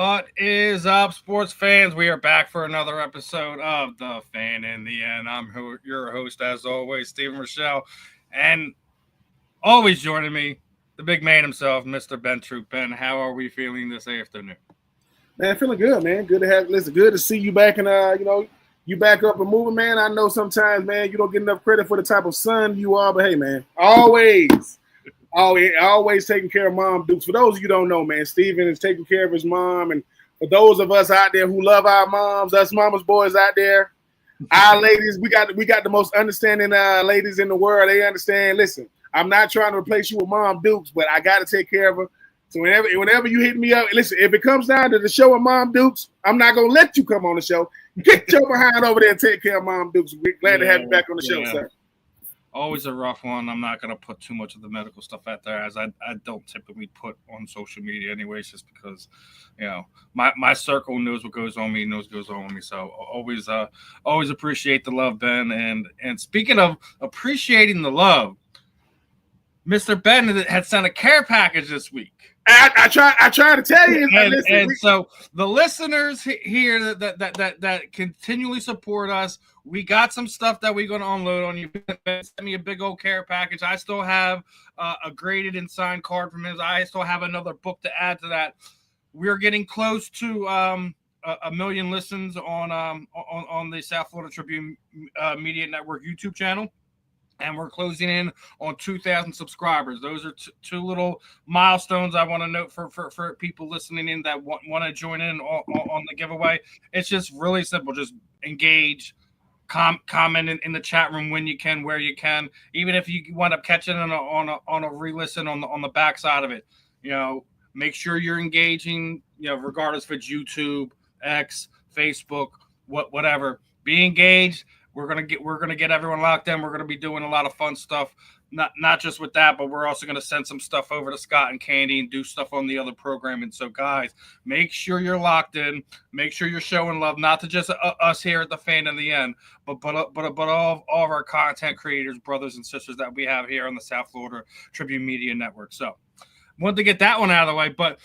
What is up, sports fans? We are back for another episode of The Fan in the End. I'm your host, as always, Stephen Rychel, and always joining me, the big man himself, Mr. Ben Troupe. Ben, how are we feeling this afternoon? Man, feeling good, man. Good to have. Listen, good to see you back, and you back up and moving, man. I know sometimes, man, you don't get enough credit for the type of son you are, but hey, man, always taking care of Mom Dukes. For those of you who don't know, man, Steven is taking care of his mom. And for those of us out there who love our moms, us mama's boys out there, our ladies, we got the most understanding ladies in the world. They understand. Listen, I'm not trying to replace you with Mom Dukes, but I got to take care of her. So whenever you hit me up, listen, if it comes down to the show of Mom Dukes, I'm not going to let you come on the show. Get your behind over there and take care of Mom Dukes. We're glad to have you back on the show, sir. Always a rough one. I'm not going to put too much of the medical stuff out there, as I don't typically put on social media anyways, just because, my circle knows what goes on me, knows what goes on with me. So always appreciate the love, Ben. And speaking of appreciating the love, Mr. Ben had sent a care package this week. I try to tell you, and so the listeners here that continually support us, we got some stuff that we're going to unload on you. Send me a big old care package. I still have a graded and signed card from him. I still have another book to add to that. We're getting close to a million listens on the South Florida Tribune Media Network YouTube channel. And we're closing in on 2,000 subscribers. Those are two little milestones I want to note for people listening in that want to join in on the giveaway. It's just really simple. Just engage, comment in the chat room when you can, where you can. Even if you wind up catching it on a re-listen on the backside of it, make sure you're engaging. Regardless if it's YouTube, X, Facebook, whatever. Be engaged. We're gonna get everyone locked in. We're gonna be doing a lot of fun stuff, not just with that, but we're also gonna send some stuff over to Scott and Candy and do stuff on the other programming. So guys, make sure you're locked in. Make sure you're showing love, not to just us here at the Fan in the End, but all of our content creators, brothers and sisters that we have here on the South Florida Tribune Media Network. So, wanted to get that one out of the way, but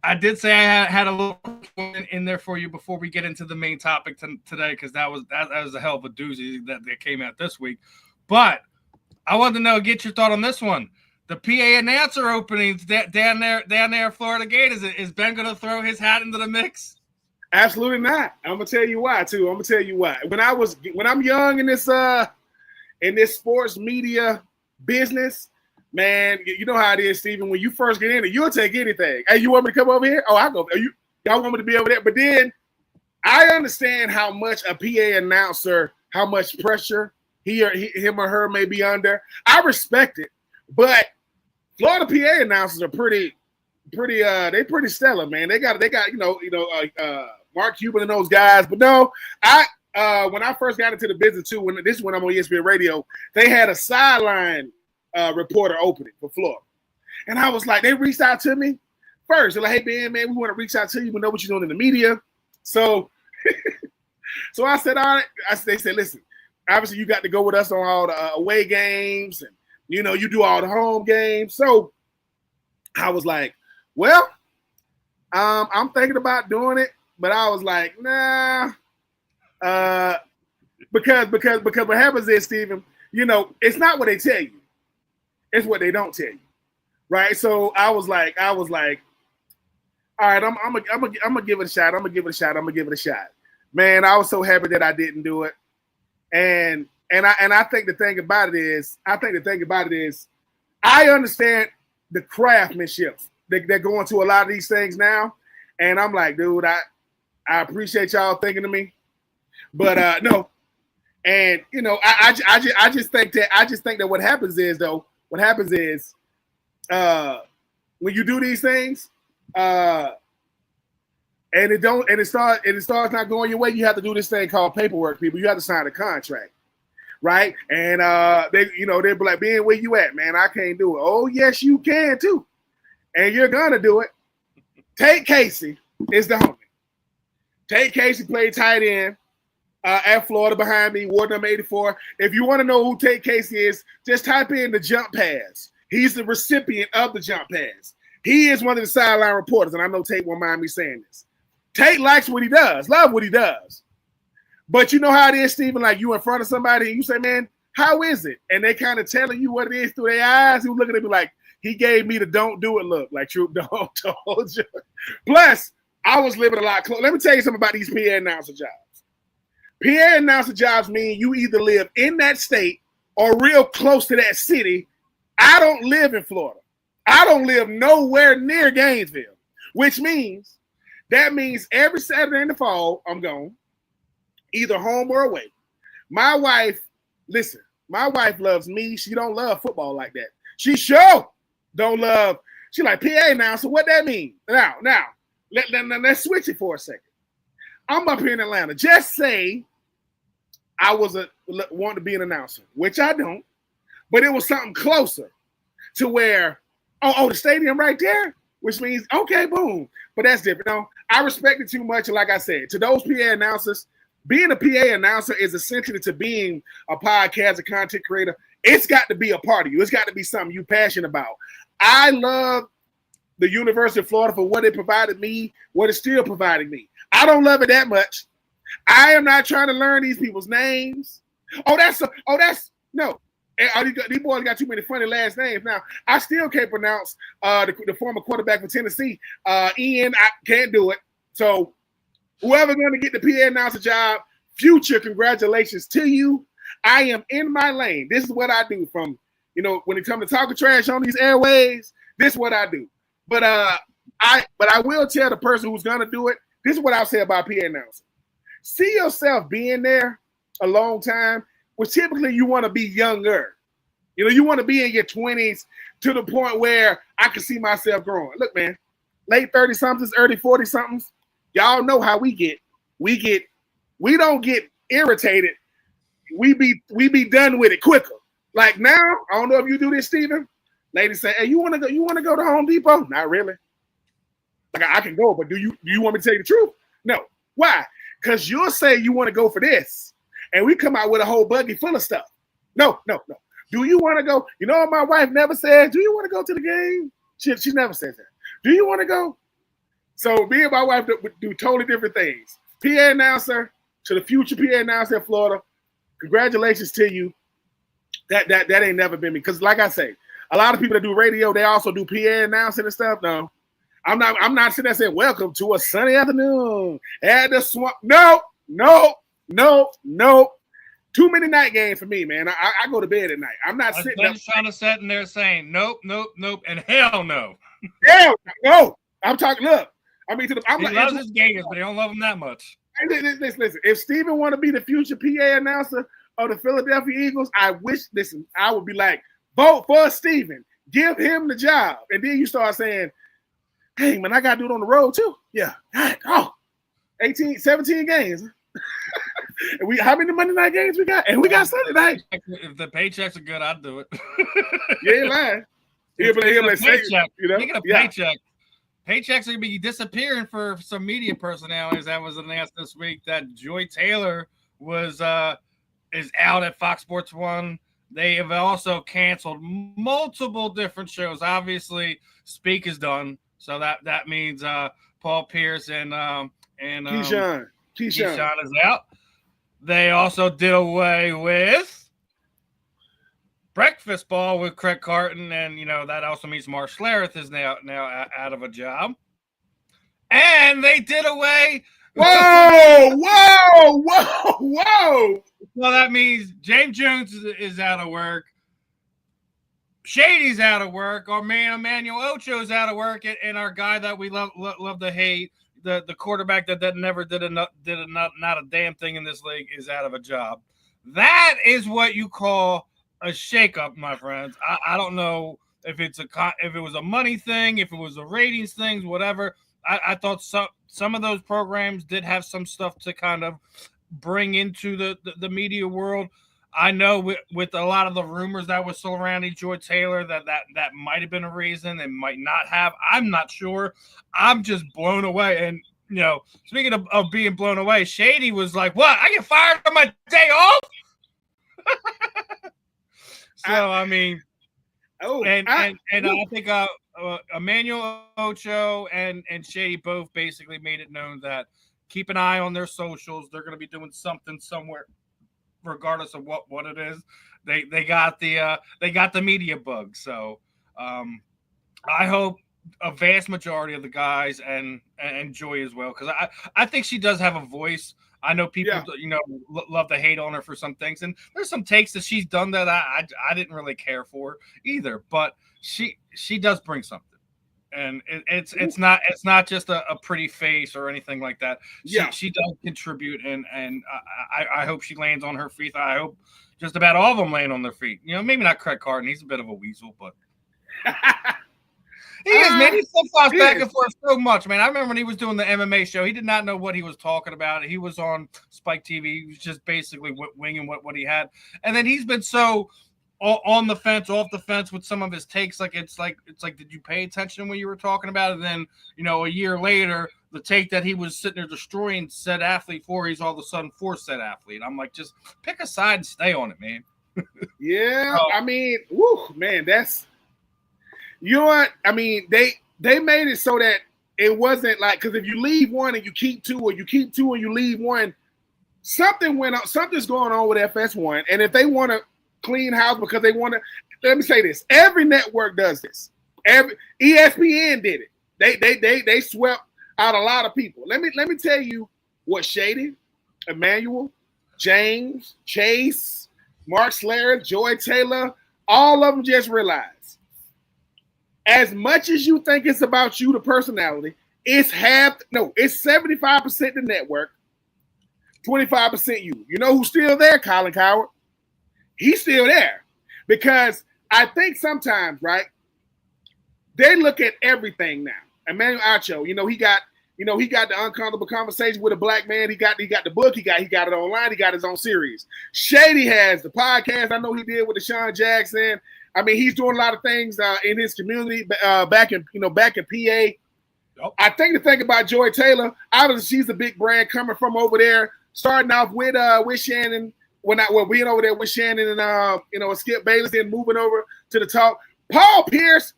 I did say I had a little in there for you before we get into the main topic today, because that was a hell of a doozy that came out this week. But I wanted to get your thought on this one. The PA announcer openings down there at Florida Gate. Is Ben going to throw his hat into the mix? Absolutely not. I'm gonna tell you why too. I'm gonna tell you why. When I'm young in this sports media business. Man, you know how it is, Stephen. When you first get in it, you'll take anything. Hey, you want me to come over here? Oh, I'll go. Y'all want me to be over there? But then I understand how much a PA announcer, how much pressure him or her may be under. I respect it, but Florida PA announcers are pretty stellar, man. They got Mark Cuban and those guys. But no, when I first got into the business too, when I'm on ESPN Radio, they had a sideline reporter opening for Florida. And I was like, they reached out to me first. They're like, hey, Ben, man, we want to reach out to you. We know what you're doing in the media. So I said, all right. They said, listen, obviously you got to go with us on all the away games. And, you do all the home games. So I was like, well, I'm thinking about doing it. But I was like, nah. Because what happens is, Stephen, it's not what they tell you. It's what they don't tell you, right? So I was like, all right, I'm gonna give it a shot. I'm gonna give it a shot. Man, I was so happy that I didn't do it, and I think the thing about it is, I understand the craftsmanship that go into a lot of these things now, and I'm like, dude, I appreciate y'all thinking of me, but no, and I just think that what happens is when you do these things, and it starts not going your way, you have to do this thing called paperwork, people. You have to sign a contract, right? And they'll be like, Ben, where you at, man? I can't do it. Oh, yes, you can too. And you're gonna do it. Tate Casey is the homie. Tate Casey played tight end at Florida behind me, ward number 84. If you want to know who Tate Casey is, just type in the jump pass. He's the recipient of the jump pass. He is one of the sideline reporters, and I know Tate won't mind me saying this. Tate likes what he does, love what he does. But you know how it is, Stephen, like you in front of somebody and you say, man, how is it? And they kind of telling you what it is through their eyes. He was looking at me like, he gave me the don't do it look, like Troupe told you. Plus, I was living a lot close. Let me tell you something about these PA announcer jobs. PA announcer jobs mean you either live in that state or real close to that city. I don't live in Florida. I don't live nowhere near Gainesville, which means every Saturday in the fall, I'm gone, either home or away. My wife loves me. She don't love football like that. She sure don't love. She like PA now. So what that mean? Now, let's switch it for a second. I'm up here in Atlanta. Just say I want to be an announcer, which I don't, but it was something closer to where, the stadium right there, which means, okay, boom. But that's different. No, I respect it too much. And like I said, to those PA announcers, being a PA announcer is essential to being a podcast, a content creator. It's got to be a part of you. It's got to be something you're passionate about. I love the University of Florida for what it provided me, what it's still providing me. I don't love it that much. I am not trying to learn these people's names. No. These boys got too many funny last names. Now, I still can't pronounce the former quarterback for Tennessee. Ian, I can't do it. So whoever's going to get the PA announcer job, future congratulations to you. I am in my lane. This is what I do from, when it comes to talking trash on these airways, this is what I do. But I will tell the person who's going to do it, this is what I'll say about PA announcer. See yourself being there a long time, which typically you want to be younger. You want to be in your 20s to the point where I can see myself growing. Look, man, late 30-somethings, early 40-somethings, y'all know how we get. We don't get irritated. We be done with it quicker. Like now, I don't know if you do this, Stephen. Ladies say, hey, you want to go to Home Depot? Not really. Like I can go, but do you want me to tell you the truth? No. Why? Because you'll say you want to go for this, and we come out with a whole buggy full of stuff. No. Do you want to go? You know what my wife never says? Do you want to go to the game? She never says that. Do you want to go? So me and my wife do totally different things. PA announcer to the future PA announcer in Florida. Congratulations to you. That ain't never been me. Because like I say, a lot of people that do radio, they also do PA announcing and stuff. No, I'm not sitting there saying, welcome to a sunny afternoon at the swamp. No. Too many night games for me, man. I go to bed at night. I'm not sitting there trying to sit in there saying nope, and hell no. Hell no. I'm talking, look. I mean, he loves his Gators, but he don't love them that much. Listen. If Steven want to be the future PA announcer of the Philadelphia Eagles, I would be like, vote for Steven. Give him the job. And then you start saying, hey, man, I got to do it on the road too. Yeah. 17 games. And how many Monday night games we got? And we got Sunday night. If the paychecks are good, I'd do it. You ain't lying. He'll be paycheck. Speaking of paycheck, paychecks are going to be disappearing for some media personalities. That was announced this week that Joy Taylor is out at Fox Sports 1. They have also canceled multiple different shows. Obviously, Speak is done, so that means Paul Pierce and Keyshawn is out. They also did away with Breakfast Ball with Craig Carton, and that also means Mark Schlereth is now out of a job. And they did away. Whoa! Well, that means James Jones is out of work. Shady's out of work. Our man Emmanuel Ocho's out of work, and our guy that we love to hate, the quarterback that never did not a damn thing in this league, is out of a job. That is what you call a shakeup, my friends. I don't know if it was a money thing, if it was a ratings thing, whatever. I thought some of those programs did have some stuff to kind of bring into the media world. I know with a lot of the rumors that was surrounding Joy Taylor that might have been a reason. It might not have. I'm not sure. I'm just blown away. And, speaking of being blown away, Shady was like, what? I get fired on my day off? So, I mean. Oh, and I think Emmanuel Ocho and Shady both basically made it known that keep an eye on their socials. They're going to be doing something somewhere, regardless of what it is. They got the media bug. So I hope a vast majority of the guys and Joy as well, because I think she does have a voice. I know people, love to hate on her for some things, and there's some takes that she's done that I didn't really care for either. But she does bring something, and it's not just a pretty face or anything like that. She does contribute, and I hope she lands on her feet. I hope just about all of them land on their feet. Maybe not Craig Carton. He's a bit of a weasel, but. He is, man. He flip-flops back and forth so much, man. I remember when he was doing the MMA show, he did not know what he was talking about. He was on Spike TV. He was just basically winging what he had. And then he's been so on the fence, off the fence with some of his takes. It's like, did you pay attention when you were talking about it? And then, a year later, the take that he was sitting there destroying said athlete for, he's all of a sudden for said athlete. I'm like, just pick a side and stay on it, man. Yeah, I mean, man, that's. You know what? I mean, they made it so that it wasn't like, because if you leave one and you keep two, or you keep two and you leave one, something's going on with FS1. And if they want to clean house because they want to, let me say this: every network does this. Every ESPN did it. They swept out a lot of people. Let me tell you what Shady, Emmanuel, James, Chase, Mark Slayer, Joy Taylor, all of them just realized. As much as you think it's about you, the personality, it's 75% the network, 25% you. You know who's still there? Colin Coward. He's still there. Because I think sometimes, right, they look at everything now. Emmanuel Acho, he got the Uncomfortable Conversation with a Black Man. He got the book. He got it online. He got his own series. Shady has the podcast. I know he did with Deshaun Jackson. I mean, he's doing a lot of things in his community back in PA. Yep. I think the thing about Joy Taylor, obviously she's a big brand coming from over there, starting off with Shannon, being over there with Shannon and Skip Bayless, then moving over to the talk. Paul Pierce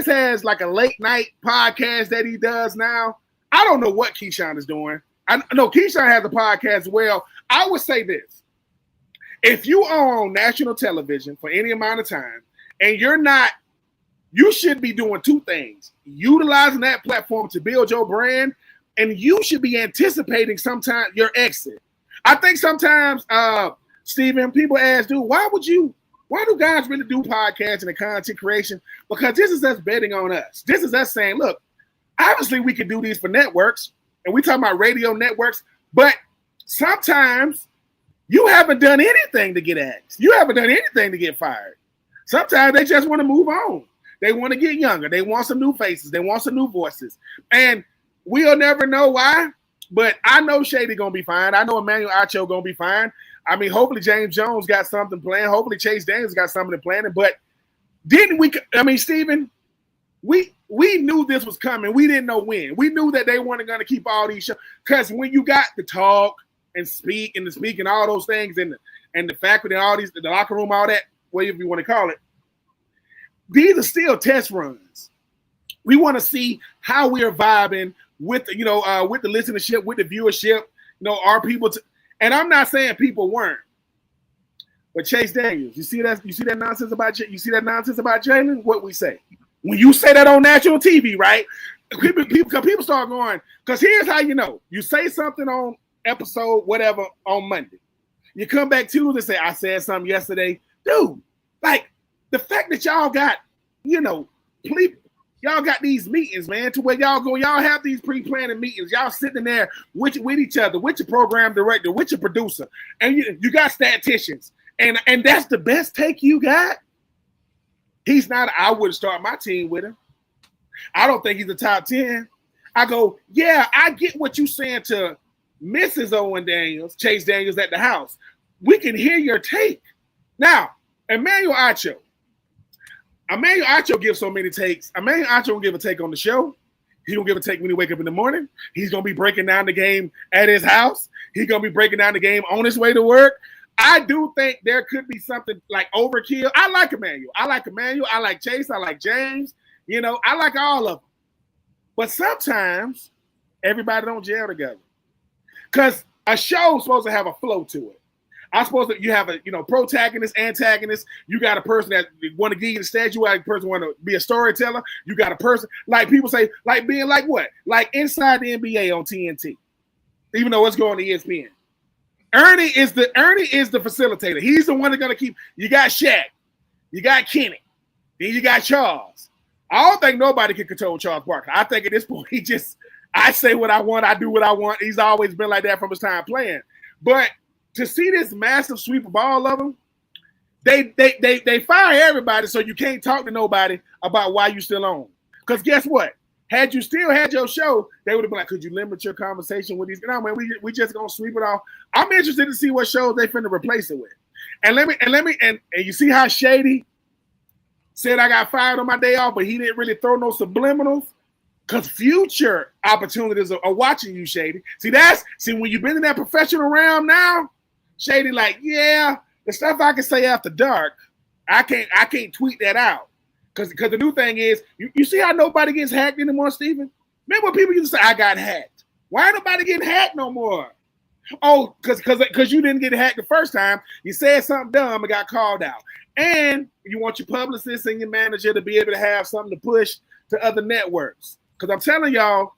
has like a late night podcast that he does now. I don't know what Keyshawn is doing. I know Keyshawn has a podcast as well. I would say this. If you are on national television for any amount of time and you should be doing two things: utilizing that platform to build your brand, and you should be anticipating sometime your exit. I think sometimes, Steven, people ask, why do guys really do podcasting and content creation? Because this is us betting on us. This is us saying, look, obviously we can do these for networks, and we talk about radio networks, but sometimes you haven't done anything to get axed. You haven't done anything to get fired. Sometimes they just want to move on. They want to get younger. They want some new faces. They want some new voices. And we'll never know why, but I know Shady going to be fine. I know Emmanuel Acho going to be fine. I mean, hopefully James Jones got something planned. Hopefully Chase Daniels got something planning. But Steven, we knew this was coming. We didn't know when. We knew that they weren't going to keep all these shows. Because when you got the talk, and speak and all those things and the faculty and all these, the locker room, all that, whatever you want to call it, these are still test runs. We want to see how we are vibing with the listenership, with the viewership. Are people and I'm not saying people weren't, but Chase Daniels, you see that nonsense about Jalen? What we say when you say that on national TV, right? People start going, because here's how you say something on episode whatever on Monday. You come back Tuesday and say, I said something yesterday. Dude, like the fact that y'all got, y'all got these meetings, man, to where y'all have these pre-planning meetings. Y'all sitting there with each other, with your program director, with your producer, and you got statisticians. And that's the best take you got? He's not, I wouldn't start my team with him. I don't think he's a top 10. I go, yeah, I get what you're saying to Mrs. Owen Daniels, Chase Daniels at the house. We can hear your take. Now, Emmanuel Acho gives so many takes. Emmanuel Acho will give a take on the show. He's going to give a take when he wake up in the morning. He's going to be breaking down the game at his house. He's going to be breaking down the game on his way to work. I do think there could be something like overkill. I like Emmanuel. I like Chase. I like James. You know, I like all of them. But sometimes everybody don't gel together. Because a show's supposed to have a flow to it. You have a protagonist, antagonist. You got a person that want to give you the stage. You got a person want to be a storyteller. You got a person like people say, like being like what? Like inside the NBA on TNT. Even though it's going to ESPN. Ernie is the facilitator. He's the one that's gonna keep. You got Shaq, you got Kenny, then you got Charles. I don't think nobody can control Charles Barkley. I think at this point I say what I want, I do what I want. He's always been like that from his time playing. But to see this massive sweep of all of them, they fire everybody, so you can't talk to nobody about why you still on. Because guess what? Had you still had your show, they would have been like, could you limit your conversation with these? No, man, we just gonna sweep it off. I'm interested to see what shows they finna replace it with. And you see how Shady said I got fired on my day off, but he didn't really throw no subliminals. Because future opportunities are watching you, Shady. See, when you've been in that professional realm now, Shady, like, yeah, the stuff I can say after dark, I can't tweet that out. Because the new thing is, you see how nobody gets hacked anymore, Steven? Remember when people used to say, I got hacked? Why ain't nobody getting hacked no more? Oh, because you didn't get hacked the first time. You said something dumb and got called out. And you want your publicist and your manager to be able to have something to push to other networks. Because I'm telling y'all,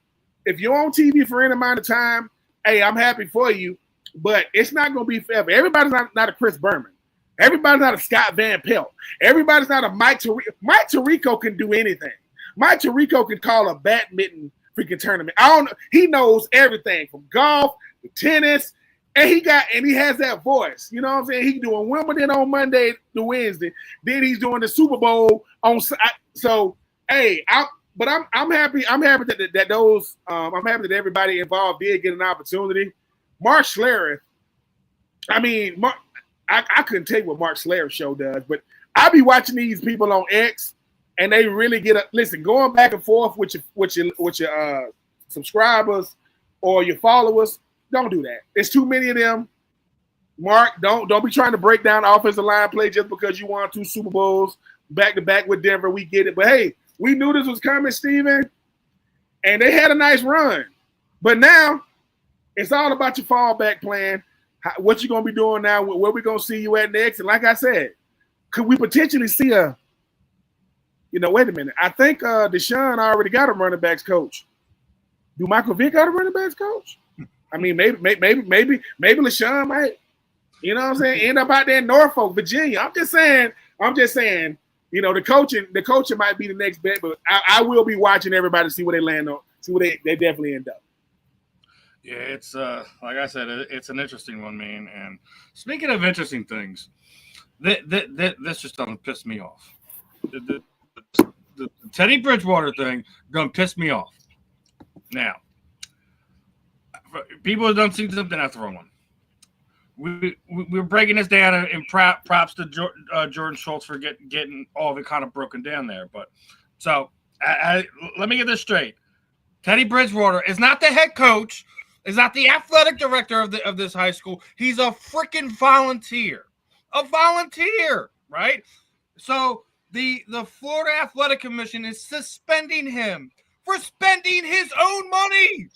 if you're on TV for any amount of time, hey, I'm happy for you, but it's not going to be forever. Everybody's not a Chris Berman. Everybody's not a Scott Van Pelt. Everybody's not a Mike Tirico. Mike Tirico can do anything. Mike Tirico can call a badminton freaking tournament. I don't know. He knows everything from golf to tennis, and he has that voice. You know what I'm saying? He's doing Wimbledon on Monday to Wednesday. Then he's doing the Super Bowl on. So hey, I'm happy. I'm happy that those. I'm happy that everybody involved did get an opportunity. Mark Schlereth. I mean, I couldn't tell you what Mark Schlereth's show does, but I be watching these people on X, and they really listen. Going back and forth with your subscribers or your followers, don't do that. There's too many of them. Mark, don't be trying to break down offensive line play just because you won 2 Super Bowls back to back with Denver. We get it, but hey, we knew this was coming, Steven, and they had a nice run. But now it's all about your fallback plan. What you gonna be doing now? Where we gonna see you at next? And like I said, could we potentially see wait a minute. I think Deshaun already got a running backs coach. Do Michael Vick got a running backs coach? I mean, maybe LaShawn might. You know what I'm saying? End up out there in Norfolk, Virginia. I'm just saying. The coaching might be the next bet, but I will be watching everybody to see where they land on. See where they definitely end up. Yeah, it's like I said, it's an interesting one, man. And speaking of interesting things, this just doesn't piss me off. The Teddy Bridgewater thing gonna piss me off. Now, people don't see something. That's the wrong one. We're breaking this down, and props to Jordan Schultz for getting all of it kind of broken down there. But so let me get this straight. Teddy Bridgewater is not the head coach. Is not the athletic director of this high school. He's a freaking volunteer. A volunteer, right? So the Florida Athletic Commission is suspending him for spending his own money.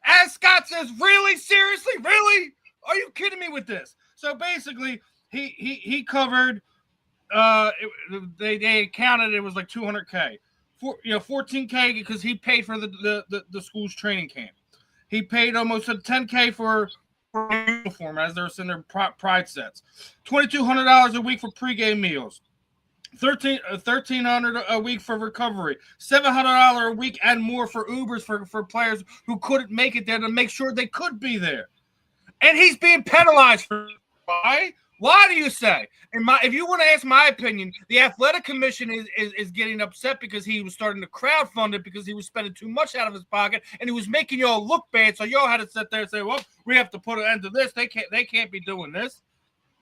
As Scott says, really? Seriously? Really? Are you kidding me with this? So basically, he covered they counted it was like $200K. $14K because he paid for the school's training camp. He paid almost $10K for uniform as they're in their pride sets. $2,200 a week for pregame meals. $1,300 a week for recovery. $700 a week and more for Ubers for players who couldn't make it there to make sure they could be there. And he's being penalized for why? Why do you say? If you want to ask my opinion, the athletic commission is getting upset because he was starting to crowdfund it because he was spending too much out of his pocket and he was making y'all look bad. So y'all had to sit there and say, "Well, we have to put an end to this. They can't be doing this."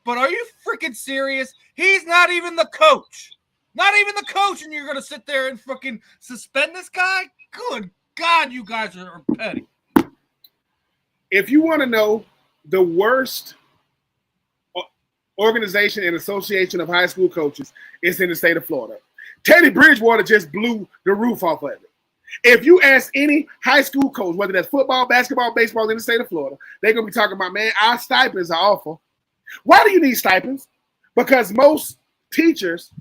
But are you freaking serious? He's not even the coach. Not even the coach, and you're gonna sit there and fucking suspend this guy? Good God, you guys are petty. If you want to know the worst organization and association of high school coaches is in the state of Florida. Teddy Bridgewater just blew the roof off of it. If you ask any high school coach, whether that's football, basketball, baseball in the state of Florida, they're going to be talking about, man, our stipends are awful. Why do you need stipends? Because most teachers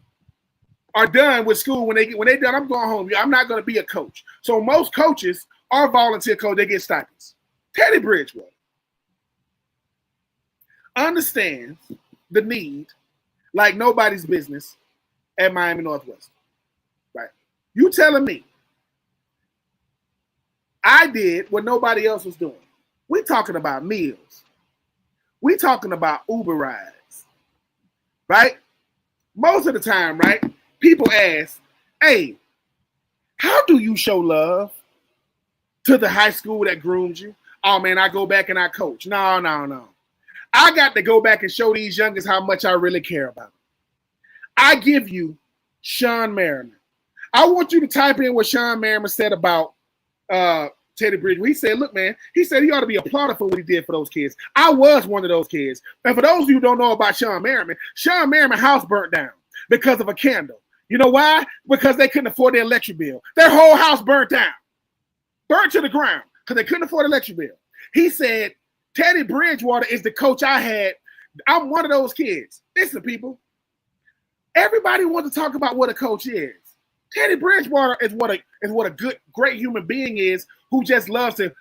are done with school when they're done. I'm going home. I'm not going to be a coach. So most coaches are volunteer coach. They get stipends. Teddy Bridgewater understands the need like nobody's business at Miami Northwestern. Right? You telling me I did what nobody else was doing. We talking about meals. We talking about Uber rides. Right? Most of the time, right? People ask, hey, how do you show love to the high school that groomed you? Oh, man, I go back and I coach. No. I got to go back and show these youngins how much I really care about them. I give you Sean Merriman. I want you to type in what Sean Merriman said about Teddy Bridgewater. He said, look, man, he said he ought to be applauded for what he did for those kids. I was one of those kids. And for those of you who don't know about Sean Merriman's house burnt down because of a candle. You know why? Because they couldn't afford their electric bill. Their whole house burnt down. Burnt to the ground because they couldn't afford the electric bill. He said, Teddy Bridgewater is the coach I had. I'm one of those kids. Listen, people. Everybody wants to talk about what a coach is. Teddy Bridgewater is what a good, great human being is who just loves to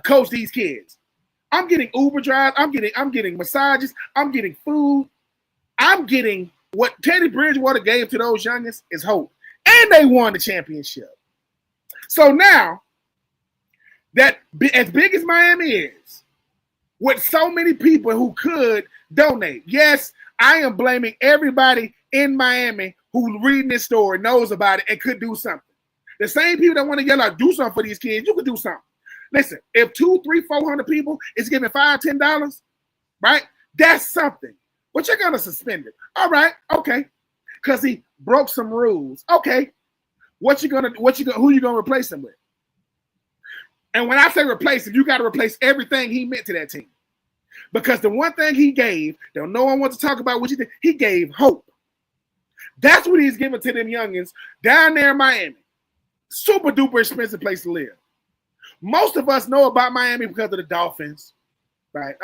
coach these kids. I'm getting Uber drives. I'm getting massages. I'm getting food. I'm getting what Teddy Bridgewater gave to those youngins is hope. And they won the championship. So now, that as big as Miami is, with so many people who could donate. Yes, I am blaming everybody in Miami who reading this story, knows about it, and could do something. The same people that want to yell out, do something for these kids, you could do something. Listen, if 200, 300, 400 people is giving $5, $10, right? That's something. But you're gonna suspend it. All right, okay. Because he broke some rules. Okay. Who you gonna replace him with? And when I say replace him, you got to replace everything he meant to that team. Because the one thing he gave, that no one wants to talk about what he did, he gave hope. That's what he's giving to them youngins down there in Miami. Super duper expensive place to live. Most of us know about Miami because of the Dolphins, right?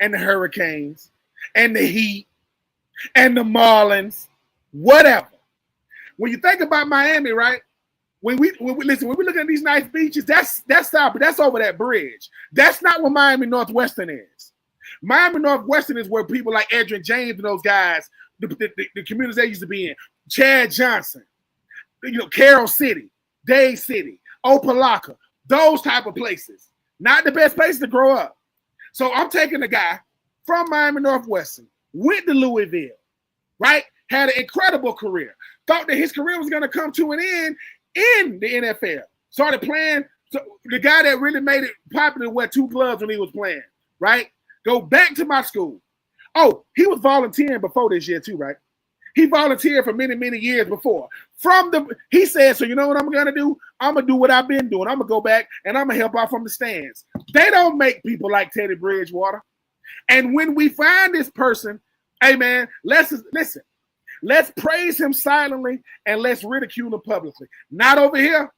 And the Hurricanes, and the Heat, and the Marlins, whatever. When you think about Miami, right? When we look at these nice beaches, that's south, but that's over that bridge. That's not what Miami Northwestern is. Miami Northwestern is where people like Edrin James and those guys, the communities they used to be in, Chad Johnson, Carroll City, Dade City, Opelika, those type of places. Not the best place to grow up. So I'm taking a guy from Miami Northwestern, went to Louisville, right? Had an incredible career. Thought that his career was going to come to an end in the NFL. Started playing. So the guy that really made it popular wear 2 gloves when he was playing, right? Go back to my school. Oh, he was volunteering before this year too, right? He volunteered for many, many years before. He said, so you know what I'm going to do? I'm going to do what I've been doing. I'm going to go back and I'm going to help out from the stands. They don't make people like Teddy Bridgewater. And when we find this person, hey, man, listen. Let's praise him silently and let's ridicule him publicly. Not over here.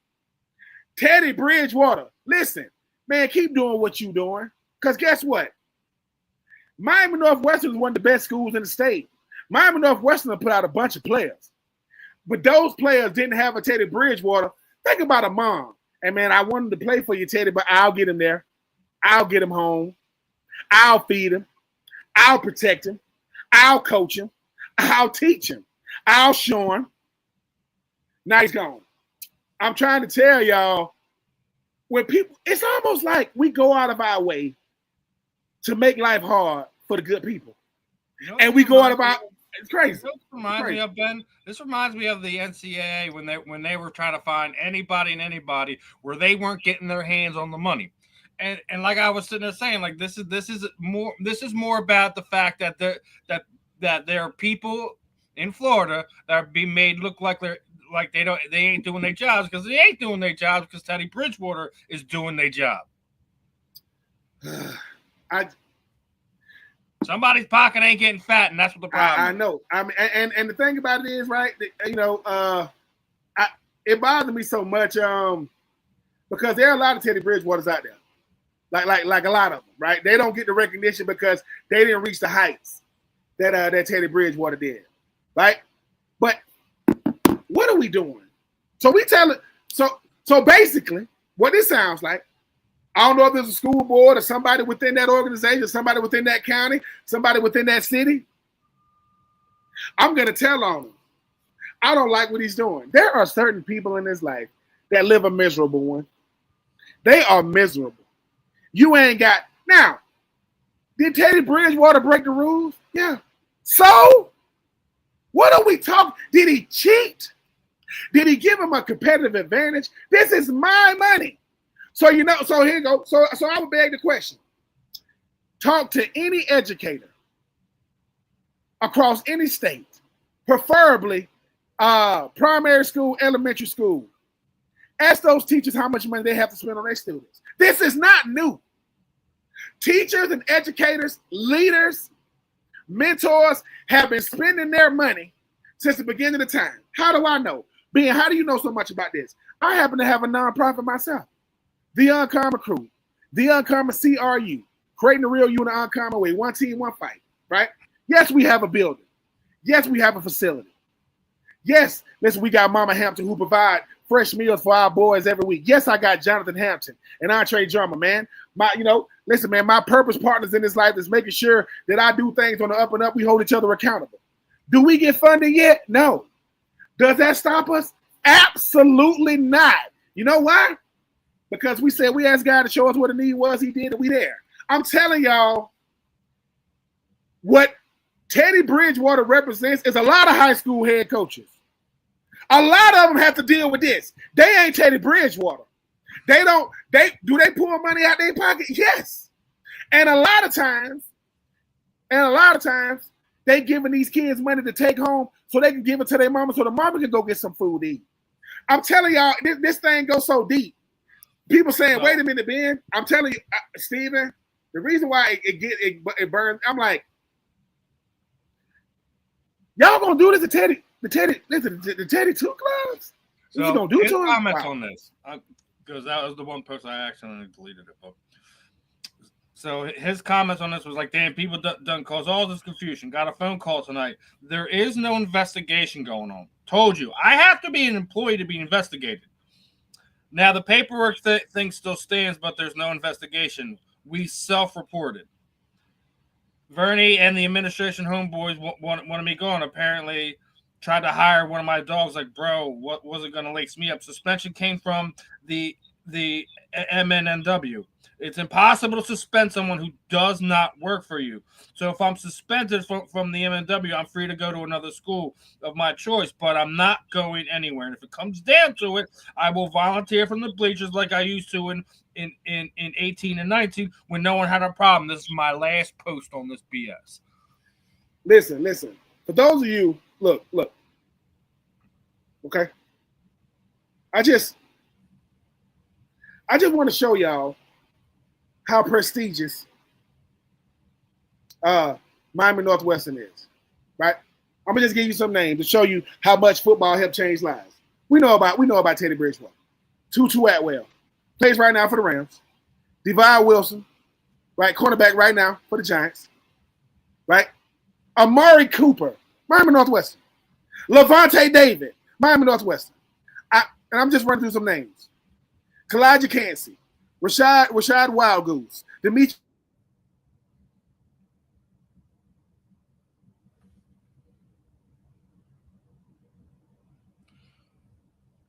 Teddy Bridgewater, listen, man, keep doing what you're doing. Because guess what? Miami Northwestern is one of the best schools in the state. Miami Northwestern put out a bunch of players. But those players didn't have a Teddy Bridgewater. Think about a mom. And, man, I wanted to play for you, Teddy, but I'll get him there. I'll get him home. I'll feed him. I'll protect him. I'll coach him. I'll teach him. I'll show him. Now he's gone. I'm trying to tell y'all, when people, it's almost like we go out of our way to make life hard for the good people. And we go out of our, it's crazy. This reminds me of the NCAA when they were trying to find anybody and anybody where they weren't getting their hands on the money. And like I was sitting there saying, like this is more about the fact that there are people in Florida that are being made look like they ain't doing their jobs because they ain't doing their jobs because Teddy Bridgewater is doing their job. Somebody's pocket ain't getting fat, and that's what the problem I is. know. I mean, and the thing about it is, right? It bothers me so much because there are a lot of Teddy Bridgewaters out there, like a lot of them, right? They don't get the recognition because they didn't reach the heights that Teddy Bridgewater did, right? But what are we doing? So we tell it. So basically, what this sounds like, I don't know if there's a school board or somebody within that organization, somebody within that county, somebody within that city. I'm gonna tell on him. I don't like what he's doing. There are certain people in this life that live a miserable one. They are miserable. You ain't got now. Did Teddy Bridgewater break the rules? Yeah. So what are we talking? Did he cheat? Did he give him a competitive advantage? This is my money. So so here you go. So I would beg the question. Talk to any educator across any state, preferably primary school, elementary school. Ask those teachers how much money they have to spend on their students. This is not new. Teachers and educators, leaders, mentors have been spending their money since the beginning of the time. How do I know? How do you know so much about this? I happen to have a nonprofit myself. The Uncommon Crew, the Uncommon CRU, creating the real you in the uncommon way. One team, one fight, right? Yes, we have a building. Yes, we have a facility. Yes, listen, we got Mama Hampton who provide fresh meals for our boys every week. Yes, I got Jonathan Hampton and Andre Drummer, man. Listen, man, my purpose partners in this life is making sure that I do things on the up and up. We hold each other accountable. Do we get funding yet? No. Does that stop us? Absolutely not. You know why? Because we said we asked God to show us what the need was. He did, and we there. I'm telling y'all, what Teddy Bridgewater represents is a lot of high school head coaches. A lot of them have to deal with this. They ain't Teddy Bridgewater. Do they pull money out their pocket? Yes. And a lot of times, they giving these kids money to take home so they can give it to their mama so the mama can go get some food to eat. I'm telling y'all, this thing goes so deep. People saying, wait a minute, Ben. I'm telling you, Steven, the reason why it burns, I'm like, y'all gonna do this to Teddy? The Teddy two clubs? So you gonna do his to him? comments on this, because that was the one person I accidentally deleted it. But so his comments on this was like, damn, people done cause all this confusion. Got a phone call tonight. There is no investigation going on. Told you, I have to be an employee to be investigated. Now, the paperwork thing still stands, but there's no investigation. We self-reported. Vernie and the administration homeboys wanted me gone. Apparently, tried to hire one of my dogs. Like, bro, what was it going to lace me up? Suspension came from the MNNW. It's impossible to suspend someone who does not work for you. So if I'm suspended from the MNW, I'm free to go to another school of my choice, but I'm not going anywhere. And if it comes down to it, I will volunteer from the bleachers like I used to in 18 and 19 when no one had a problem. This is my last post on this BS. Listen. For those of you, look. Okay. I just want to show y'all how prestigious Miami Northwestern is, right? I'm gonna just give you some names to show you how much football helped change lives. We know about Teddy Bridgewater. Tutu Atwell plays right now for the Rams. Devon Wilson, right, cornerback right now for the Giants, right? Amari Cooper, Miami Northwestern. Levante David, Miami Northwestern. And I'm just running through some names. Kalijah Cansey, Rashad Wild Goose, Dimitri.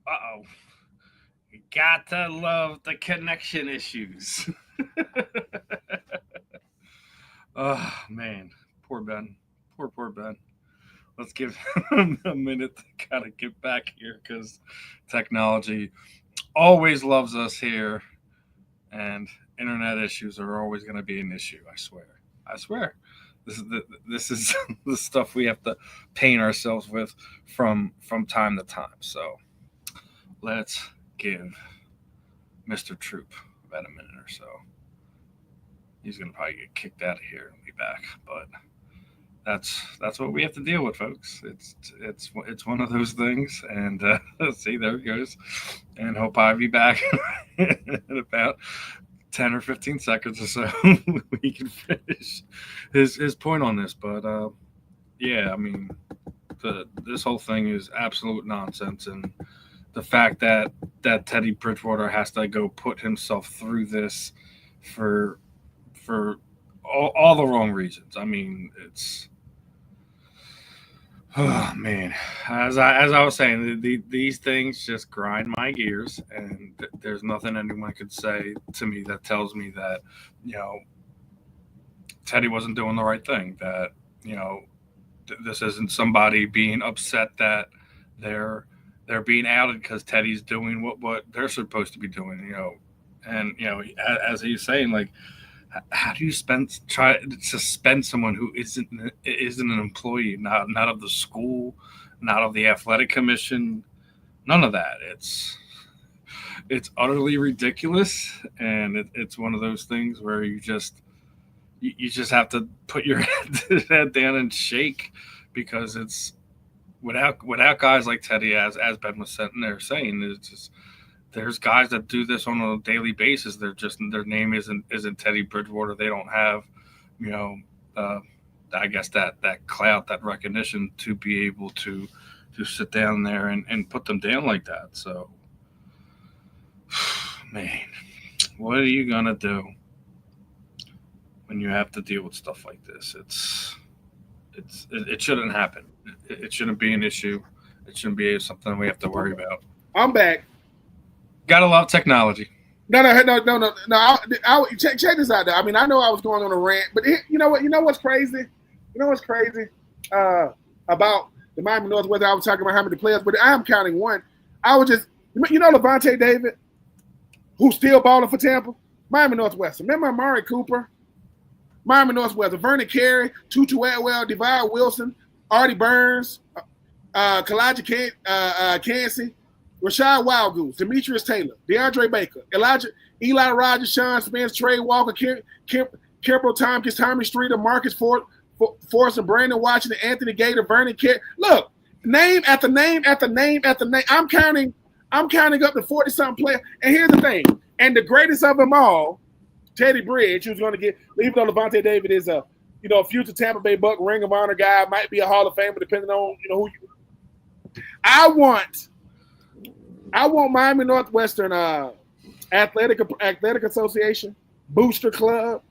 Uh-oh. You got to love the connection issues. Oh, man. Poor Ben. Poor Ben. Let's give him a minute to kind of get back here because technology always loves us here, and internet issues are always going to be an issue. I swear. This is the stuff we have to paint ourselves with from time to time. So let's give Mr. Troupe about a minute or so. he's gonna probably get kicked out of here and be back. But that's what we have to deal with, folks. It's one of those things. And see, there it goes. And he'll probably be back in about 10 or 15 seconds or so. We can finish his point on this. But yeah, I mean, this whole thing is absolute nonsense, and the fact that Teddy Bridgewater has to go put himself through this for all the wrong reasons. I mean, it's oh man, as I was saying, these things just grind my gears, and there's nothing anyone could say to me that tells me that Teddy wasn't doing the right thing. That this isn't somebody being upset that they're being outed because Teddy's doing what they're supposed to be doing. And as he's saying, like, how do you try to suspend someone who isn't an employee, not of the school, not of the athletic commission, none of that. It's utterly ridiculous, and it's one of those things where you just have to put your head down and shake, because it's without guys like Teddy, as Ben was sitting there saying, it's just there's guys that do this on a daily basis. Their name isn't Teddy Bridgewater. They don't have, I guess that clout, that recognition to be able to sit down there and put them down like that. So, man, what are you gonna do when you have to deal with stuff like this? It shouldn't happen. It shouldn't be an issue. It shouldn't be something we have to worry about. I'm back. Gotta love technology. No. Check this out, though. I mean, I know I was going on a rant, but you know what? You know what's crazy? About the Miami Northwest? I was talking about how many players, but I am counting one. I was just, Levante David, who's still balling for Tampa, Miami Northwest. Remember Amari Cooper, Miami Northwest, Vernon Carey, Tutu Atwell, Devon Wilson, Artie Burns, Kalaji Cansey, Rashad Wildgoose, Demetrius Taylor, DeAndre Baker, Eli Rogers, Sean Spence, Trey Walker, Kimbrel Tompkins, Tommy Streeter, Marcus Forrest, Brandon Washington, Anthony Gator, Vernon Carey. Look, name after name after name after name. I'm counting up to 40-something players. And here's the thing. And the greatest of them all, Teddy Bridge, who's going to get, even though Levante David is a future Tampa Bay Buck, Ring of Honor guy, might be a Hall of Famer, depending on who you. I want Miami Northwestern Athletic Association Booster Club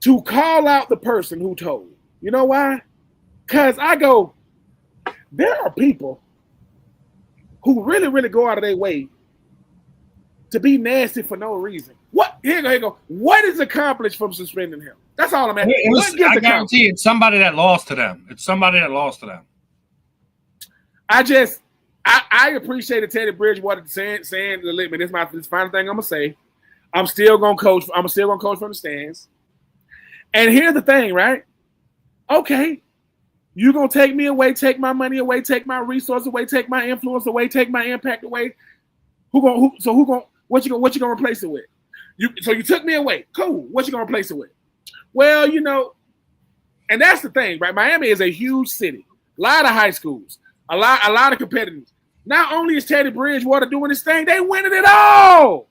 to call out the person who told. You know why? Because there are people who really, really go out of their way to be nasty for no reason. What? Here you go. What is accomplished from suspending him? That's all I'm asking. I guarantee it's somebody that lost to them. I appreciated Teddy Bridgewater saying this is this final thing I'm gonna say. I'm still gonna coach from the stands. And here's the thing, right? Okay, you're gonna take me away, take my money away, take my resources away, take my influence away, take my impact away. What you gonna replace it with? So you took me away. Cool. What you gonna replace it with? Well, and that's the thing, right? Miami is a huge city, a lot of high schools, a lot of competitors. Not only is Teddy Bridgewater doing his thing, they winning it all.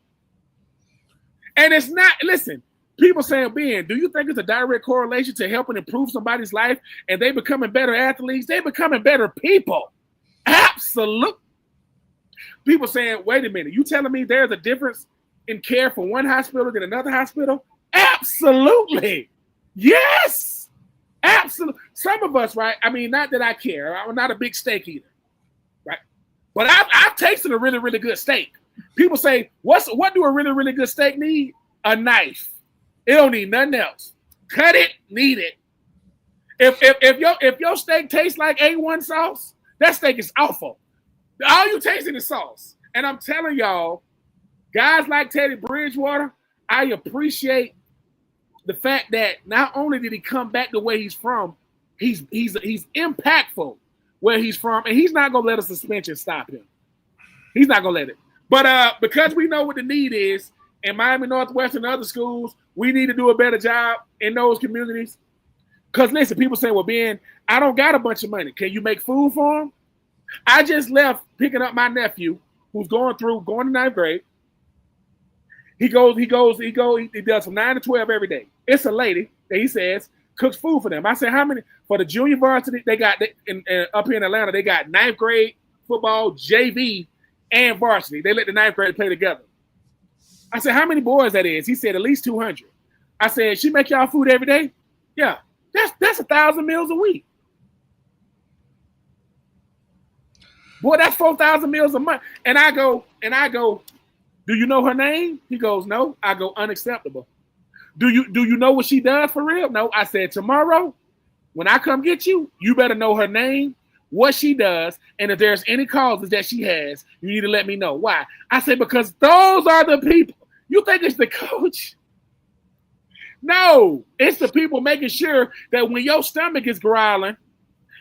And it's not, listen, people saying, Ben, do you think it's a direct correlation to helping improve somebody's life and they becoming better athletes? They becoming better people. Absolutely. People saying, wait a minute, you telling me there's a difference in care for one hospital than another hospital? Absolutely. Yes. Absolutely. Some of us, right? I mean, not that I care. I'm not a big steak eater, right? But I've tasted a really, really good steak. People say, what do a really, really good steak need? A knife. It don't need nothing else. Cut it, knead it. If your steak tastes like A1 sauce, that steak is awful. All you tasting is sauce. And I'm telling y'all, guys like Teddy Bridgewater, I appreciate the fact that not only did he come back the way he's from, he's impactful where he's from, and he's not gonna let a suspension stop him. He's not gonna let it. But because we know what the need is, in Miami Northwest and other schools, we need to do a better job in those communities. Because listen, people say, well, Ben, I don't got a bunch of money. Can you make food for them? I just left picking up my nephew who's going to 9th grade. He does from 9 to 12 every day. It's a lady that he says cooks food for them. I said, how many? For the junior varsity, they got, up here in Atlanta, they got 9th grade football, JV, and varsity. They let the 9th grade play together. I said, how many boys that is? He said, at least 200. I said, she make y'all food every day? Yeah. That's 1,000 meals a week. Boy, that's 4,000 meals a month. And I go, do you know her name? He goes, no. I go, unacceptable. Do you know what she does for real? No. I said, tomorrow, when I come get you, you better know her name, what she does, and if there's any causes that she has, you need to let me know. Why? I said, because those are the people. You think it's the coach? No, it's the people making sure that when your stomach is growling,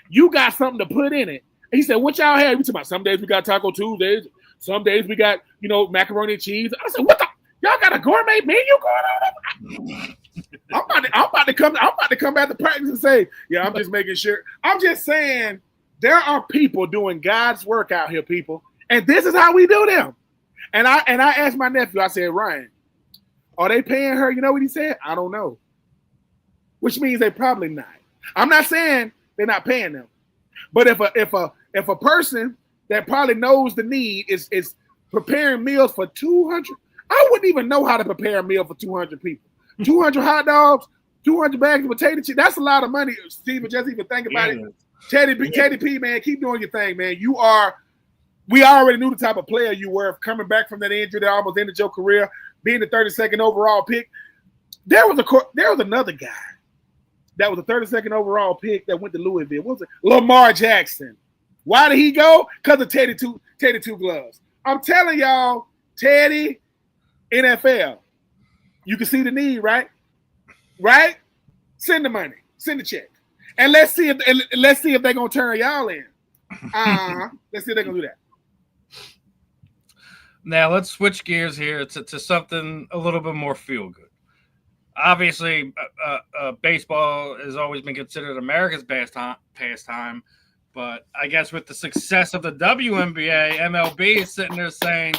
you got something to put in it. And he said, what y'all have? We talking about some days we got Taco Tuesdays. Some days we got, macaroni and cheese. I said, what the? Y'all got a gourmet menu going on? I'm about to come back to practice and say, yeah, I'm just making sure. I'm just saying there are people doing God's work out here, people. And this is how we do them. And I asked my nephew, I said, Ryan, are they paying her? You know what he said? I don't know. Which means they probably not. I'm not saying they're not paying them. But if a person that probably knows the need is preparing meals for 200, I wouldn't even know how to prepare a meal for 200 people. 200 hot dogs, 200 bags of potato chips. That's a lot of money, Steven. Just even think about it. Teddy P, man, keep doing your thing, man. We already knew the type of player you were coming back from that injury that almost ended your career, being the 32nd overall pick. There was another guy that was a 32nd overall pick that went to Louisville. What was it? Lamar Jackson. Why did he go? Because of Teddy Two Gloves. I'm telling y'all, Teddy, NFL. You can see the need, right? Right? Send the money. Send the check. And let's see if they're gonna turn y'all in. Let's see if they're gonna do that. Now let's switch gears here to something a little bit more feel good. Obviously, baseball has always been considered America's pastime, but I guess with the success of the WNBA, MLB is sitting there saying,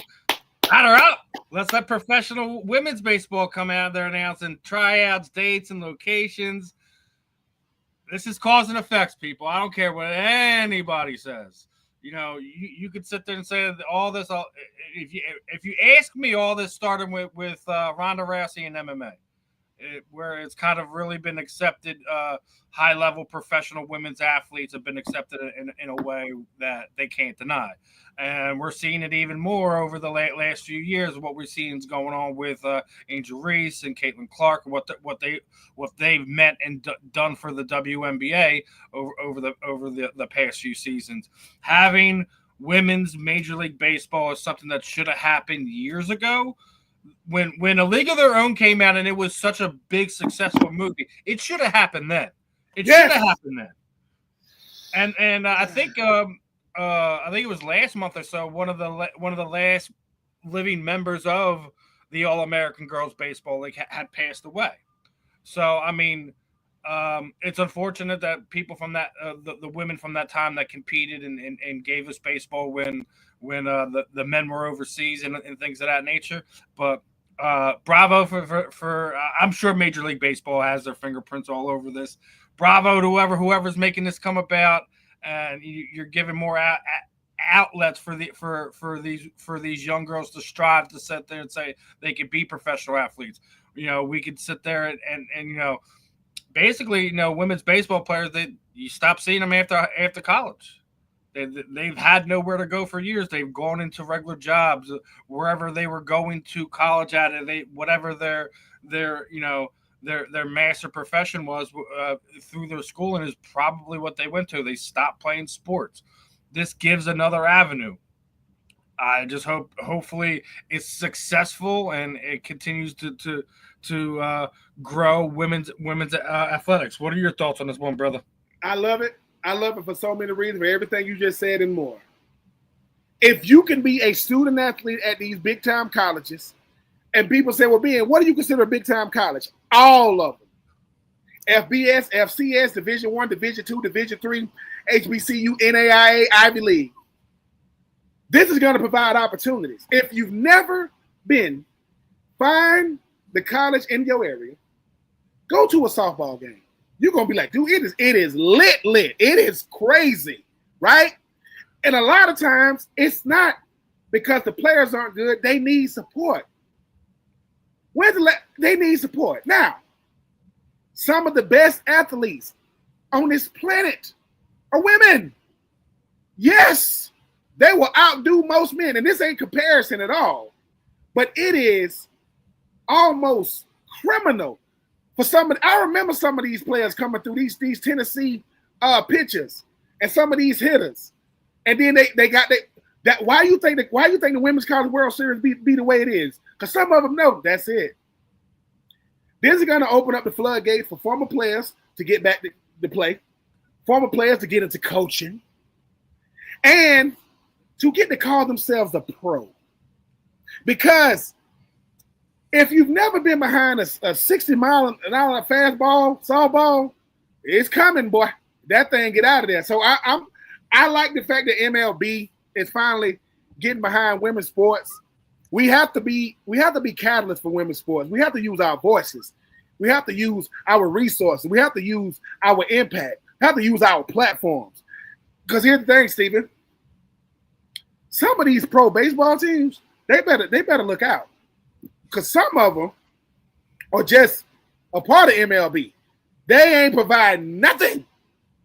"Batter up! Let's let professional women's baseball come out there announcing tryouts, dates, and locations." This is cause and effects, people. I don't care what anybody says. You could sit there and say that all this. If you ask me, all this started with Ronda Rousey and MMA. Where it's kind of really been accepted, high-level professional women's athletes have been accepted in a way that they can't deny. And we're seeing it even more over the last few years. What we're seeing is going on with Angel Reese and Caitlin Clark, what they've meant and done for the WNBA over the past few seasons. Having women's Major League Baseball is something that should have happened years ago. When A League of Their Own came out and it was such a big successful movie, it should have happened then. It should have happened then. And I think it was last month or so, one of the last living members of the All-American Girls Baseball League had passed away. So I mean, it's unfortunate that people from that the women from that time that competed and gave us baseball when the men were overseas and things of that nature. But bravo for I'm sure Major League Baseball has their fingerprints all over this. Bravo to whoever's making this come about, and you're giving more outlets for these young girls to strive to sit there and say they could be professional athletes. We could sit there and basically, women's baseball players, you stop seeing them after college. They've had nowhere to go for years. They've gone into regular jobs wherever they were going to college at. Whatever their master profession was through their schooling is probably what they went to. They stopped playing sports. This gives another avenue. I just hopefully it's successful and it continues to grow women's athletics. What are your thoughts on this one, brother? I love it. I love it for so many reasons, for everything you just said and more. If you can be a student athlete at these big time colleges And people say, well, Ben, what do you consider a big-time college? All of them. FBS, FCS, Division I, Division II, Division III, HBCU, NAIA, Ivy League. This is going to provide opportunities. If you've never been, find the college in your area, go to a softball game. You're going to be like, dude, it is lit. It is crazy, right? And a lot of times, it's not because the players aren't good. They need support. They need support. Now, some of the best athletes on this planet are women. Yes, they will outdo most men. And this ain't comparison at all. But it is almost criminal for somebody. I remember some of these players coming through these Tennessee pitchers and some of these hitters. And then they got that. Why you think the Women's College World Series be the way it is? Because some of them know that's it. This is going to open up the floodgates for former players to get back to play, former players to get into coaching, and to get to call themselves a pro. Because if you've never been behind a 60-mile-an-hour fastball, softball, it's coming, boy. That thing get out of there. So I like the fact that MLB is finally getting behind women's sports. We have to be catalysts for women's sports. We have to use our voices. We have to use our resources. We have to use our impact. We have to use our platforms. Because here's the thing, Stephen. Some of these pro baseball teams, they better look out. Because some of them are just a part of MLB. They ain't providing nothing.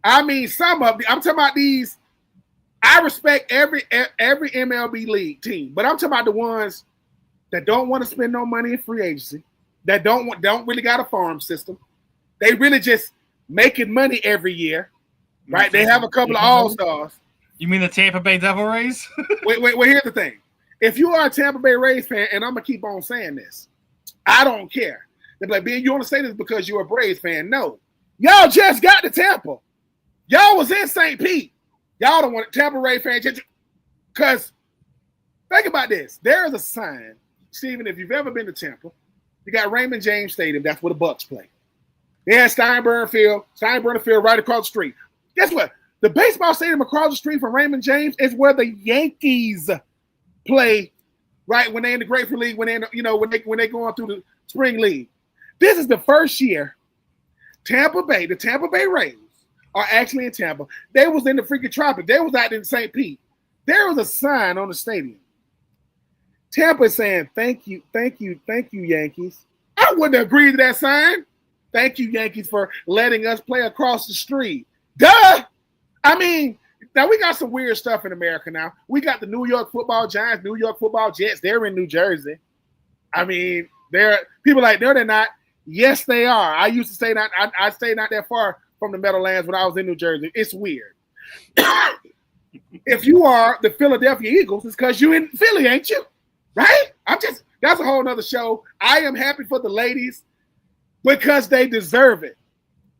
I mean, some of them, I'm talking about these. I respect every MLB league team, but I'm talking about the ones that don't want to spend no money in free agency, that don't really got a farm system. They really just making money every year, right? They have a couple of all-stars. You mean the Tampa Bay Devil Rays? wait, here's the thing. If you are a Tampa Bay Rays fan, and I'm going to keep on saying this, I don't care. They're like, Ben, you want to say this because you're a Braves fan? No. Y'all just got to Tampa. Y'all was in St. Pete. Y'all don't want Tampa Ray fans because think about this. There is a sign, Stephen, if you've ever been to Tampa, you got Raymond James Stadium. That's where the Bucks play. They had Steinbrenner Field right across the street. Guess what? The baseball stadium across the street from Raymond James is where the Yankees play, right? When they're in the Grateful League, when they going through the Spring League. This is the first year the Tampa Bay Rays are actually in Tampa. They was in the freaking tropic. They was out in St. Pete. There was a sign on the stadium. Tampa is saying, thank you, Yankees. I wouldn't agree to that sign. Thank you, Yankees, for letting us play across the street. Duh! I mean, now we got some weird stuff in America now. We got the New York Football Giants, New York Football Jets. They're in New Jersey. I mean, people like, no, they're not. Yes, they are. I used to say that. I stayed not that far from the Meadowlands when I was in New Jersey. It's weird. If you are the Philadelphia Eagles, it's because you're in Philly, ain't you? Right? That's a whole nother show. I am happy for the ladies because they deserve it.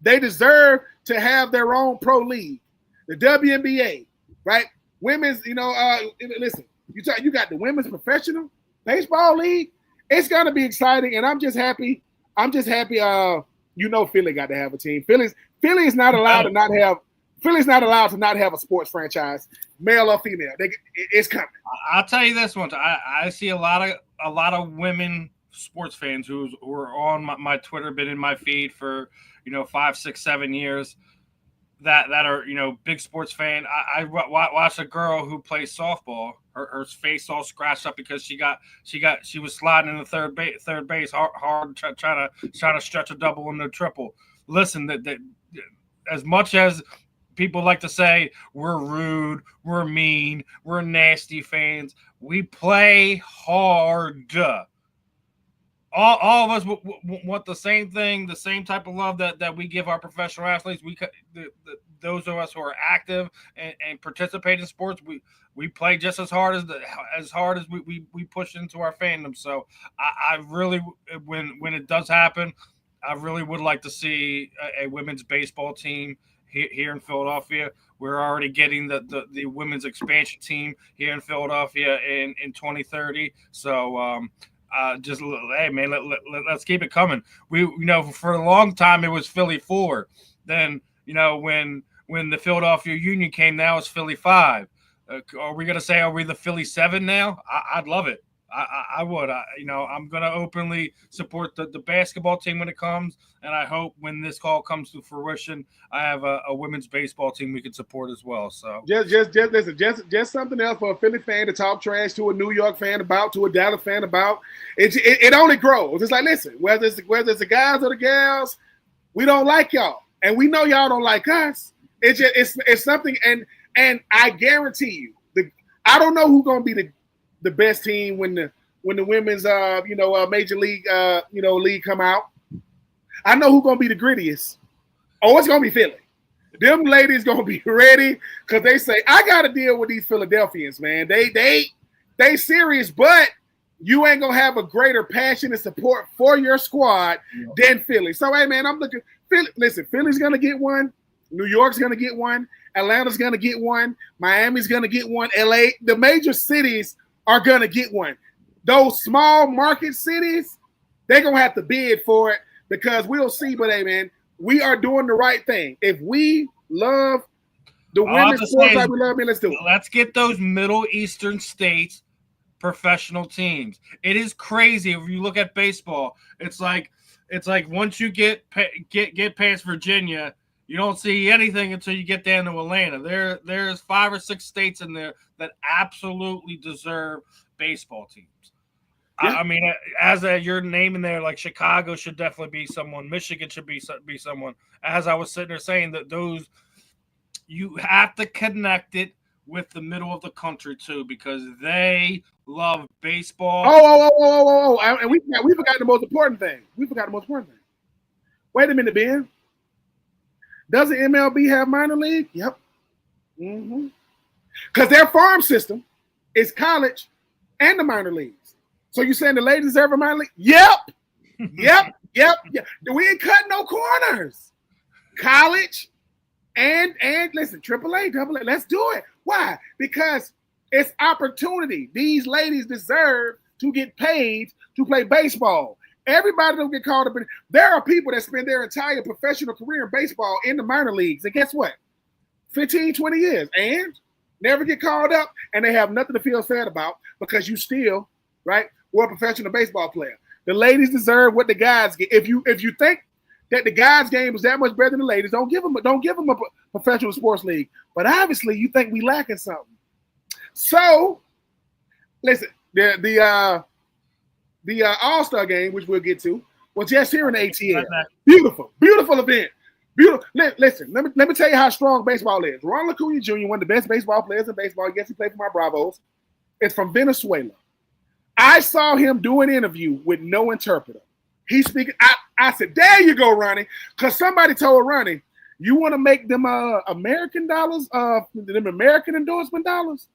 They deserve to have their own pro league. The WNBA, right? Women's, listen, you got the women's professional baseball league. It's gonna be exciting, and I'm just happy. Philly got to have a team. Philly is not allowed to not have. Philly's not allowed to not have a sports franchise, male or female. It's coming. I'll tell you this one. I see a lot of women sports fans who are on my Twitter, been in my feed for 5, 6, 7 years. That are big sports fan. I watched a girl who plays softball. Her face all scratched up because she was sliding in the third base hard trying to stretch a double into a triple. Listen, that as much as people like to say we're rude, we're mean, we're nasty fans, we play hard. All of us want the same thing, the same type of love that we give our professional athletes. Those of us who are active and participate in sports, we play just as hard as we push into our fandom. So I really, when it does happen, I really would like to see a women's baseball team here in Philadelphia. We're already getting the women's expansion team here in Philadelphia in 2030. So just hey man, let's keep it coming. We for a long time it was Philly 4. Then when the Philadelphia Union came, now it's Philly 5. Are we gonna say are we the Philly 7 now? I'd love it. I would. I'm going to openly support the basketball team when it comes, and I hope when this call comes to fruition, I have a women's baseball team we can support as well. So just listen, just something else for a Philly fan to talk trash to a New York fan about, to a Dallas fan about. It only grows. It's like, listen, whether it's the guys or the gals, we don't like y'all, and we know y'all don't like us. It's something, and I guarantee you, I don't know who's going to be the best team when the women's major league league come out. I know who's gonna be the grittiest. Oh, it's gonna be Philly. Them ladies gonna be ready because they say I gotta deal with these Philadelphians, man. They serious, but you ain't gonna have a greater passion and support for your squad than Philly. So hey man, I'm looking Philly. Listen, Philly's gonna get one, New York's gonna get one, Atlanta's gonna get one, Miami's gonna get one, LA, the major cities are gonna get one. Those small market cities, they're gonna have to bid for it because we'll see. But hey, man, we are doing the right thing. If we love the women's sports like we love it, let's do it. Let's get those Middle Eastern states professional teams. It is crazy if you look at baseball. It's like once you get past Virginia, you don't see anything until you get down to Atlanta. There's 5 or 6 states in there that absolutely deserve baseball teams. Yeah. I mean, as you're naming there, like Chicago should definitely be someone. Michigan should be someone. As I was sitting there saying that those, you have to connect it with the middle of the country too because they love baseball. Oh! And we forgot the most important thing. Wait a minute, Ben. Doesn't MLB have minor league? Yep. Mm-hmm. Because their farm system is college and the minor leagues. So you saying the ladies deserve a minor league? Yep. We ain't cutting no corners. College and listen, AAA, AA. Let's do it. Why? Because it's opportunity. These ladies deserve to get paid to play baseball. Everybody don't get called up. There are people that spend their entire professional career in baseball in the minor leagues. And guess what? 15, 20 years. And never get called up. And they have nothing to feel sad about because you still, right, were a professional baseball player. The ladies deserve what the guys get. If you think that the guys' game is that much better than the ladies, don't give them a professional sports league. But obviously, you think we lacking something. So, listen, the All-Star game, which we'll get to, was just here in the ATL. Beautiful event. Beautiful. Listen, let me tell you how strong baseball is. Ronald Acuna Jr., one of the best baseball players in baseball. Yes, he played for my Bravos. It's from Venezuela. I saw him do an interview with no interpreter. He's speaking. I said, there you go, Ronnie. Because somebody told Ronnie, you want to make them American dollars, them American endorsement dollars?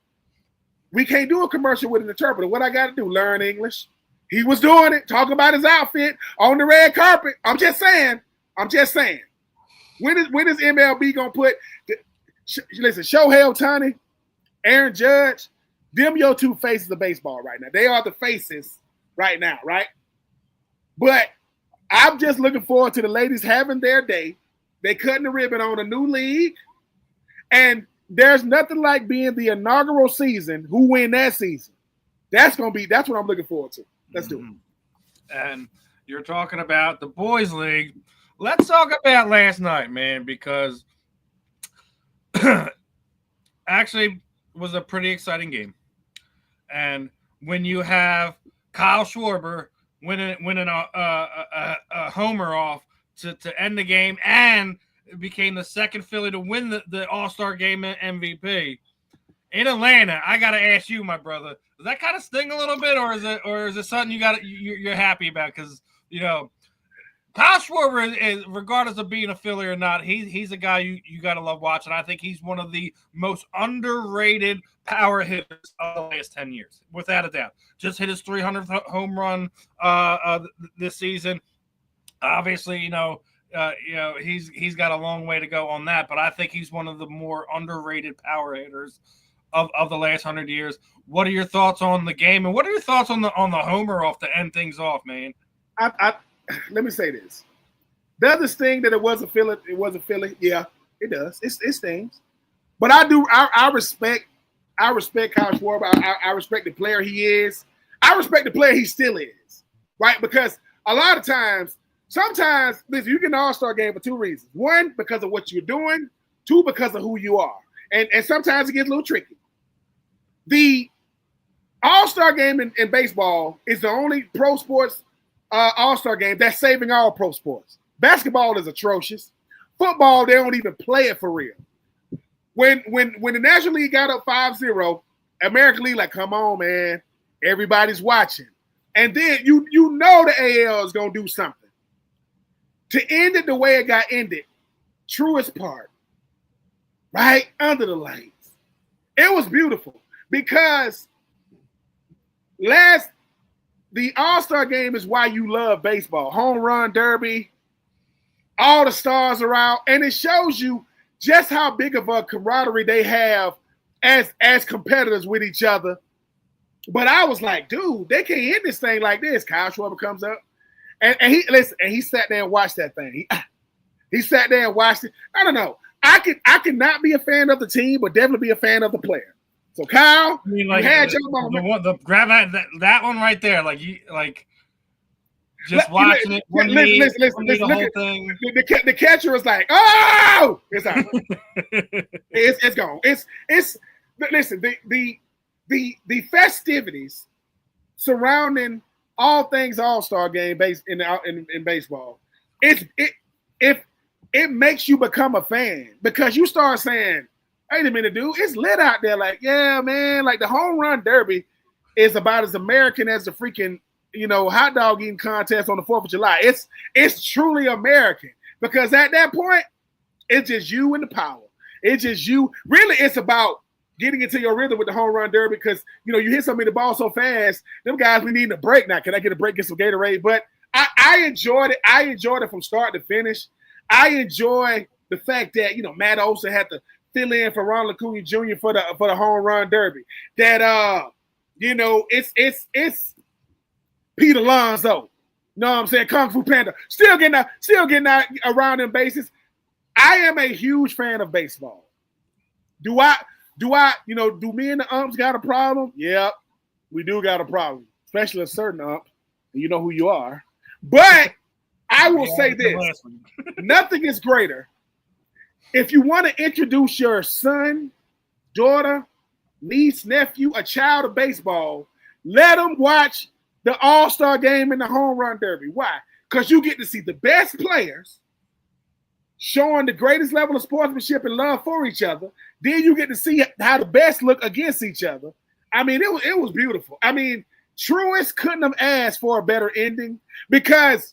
We can't do a commercial with an interpreter. What I got to do? Learn English. He was doing it, talking about his outfit on the red carpet. I'm just saying. When is MLB gonna put? Listen, Shohei Ohtani, Aaron Judge, them your two faces of baseball right now. They are the faces right now, right? But I'm just looking forward to the ladies having their day. They cutting the ribbon on a new league, and there's nothing like being the inaugural season. Who win that season? That's what I'm looking forward to. Let's do it. And you're talking about the boys' league. Let's talk about last night, man, because actually was a pretty exciting game. And when you have Kyle Schwarber winning a homer off to end the game, and it became the second Philly to win the All-Star game MVP in Atlanta, I got to ask you, my brother, does that kind of sting a little bit, or is it something you're happy about? Because Kyle Schwarber is, regardless of being a Philly or not, he's a guy you got to love watching. I think he's one of the most underrated power hitters of the last 10 years, without a doubt. Just hit his 300th home run this season. Obviously, he's got a long way to go on that, but I think he's one of the more underrated power hitters of the last 100 years. What are your thoughts on the game, and what are your thoughts on the homer off to end things off, man? Let me say this. Does it sting that it wasn't Philly? It wasn't Philly. Yeah, it does. It stings. But I respect Kyle Schwarber. I respect the player he is. I respect the player he still is. Right? Because a lot of times, sometimes, listen, you get an all-star game for two reasons. One, because of what you're doing. Two, because of who you are. And sometimes it gets a little tricky. The all-star game in baseball is the only pro sports all-star game that's saving all pro sports. Basketball is atrocious. Football, they don't even play it for real. When the National League got up 5-0, American League like, come on, man. Everybody's watching. And then you know the AL is going to do something. To end it the way it got ended, Truist Park, right under the lights. It was beautiful because the All-Star game is why you love baseball. Home run derby, all the stars are out, and it shows you just how big of a camaraderie they have as competitors with each other. But I was like, dude, they can't end this thing like this. Kyle Schwarber comes up, and he sat there and watched that thing. He sat there and watched it. I don't know. I could not be a fan of the team, but definitely be a fan of the player. So Kyle, I mean, like, you had your moment. Grab that one right there, just watching it. Listen, the whole thing. The catcher was like, oh, it's out. It's gone. It's listen, the festivities surrounding all things All-Star game in baseball. It makes you become a fan because you start saying, wait a minute, dude, it's lit out there. Like, yeah, man, like the home run derby is about as American as the freaking, hot dog eating contest on the 4th of July. It's truly American because at that point, it's just you and the power. It's just you. Really, it's about getting into your rhythm with the home run derby because, you hit somebody the ball so fast, them guys, we need a break now. Can I get a break, get some Gatorade? But I enjoyed it. I enjoyed it from start to finish. I enjoy the fact that, Matt Olson had to fill in for Ronald Acuna Jr. for the home run derby. That it's Pete Alonso. Know what I'm saying? Kung Fu Panda. Still getting out around them bases. I am a huge fan of baseball. Do me and the umps got a problem? Yep, we do got a problem, especially a certain ump. You know who you are. But I will say this: nothing is greater. If you want to introduce your son, daughter, niece, nephew, a child of baseball, let them watch the All-Star game and the home run derby. Why? Because you get to see the best players showing the greatest level of sportsmanship and love for each other. Then you get to see how the best look against each other. I mean, it was beautiful. I mean, Truist couldn't have asked for a better ending because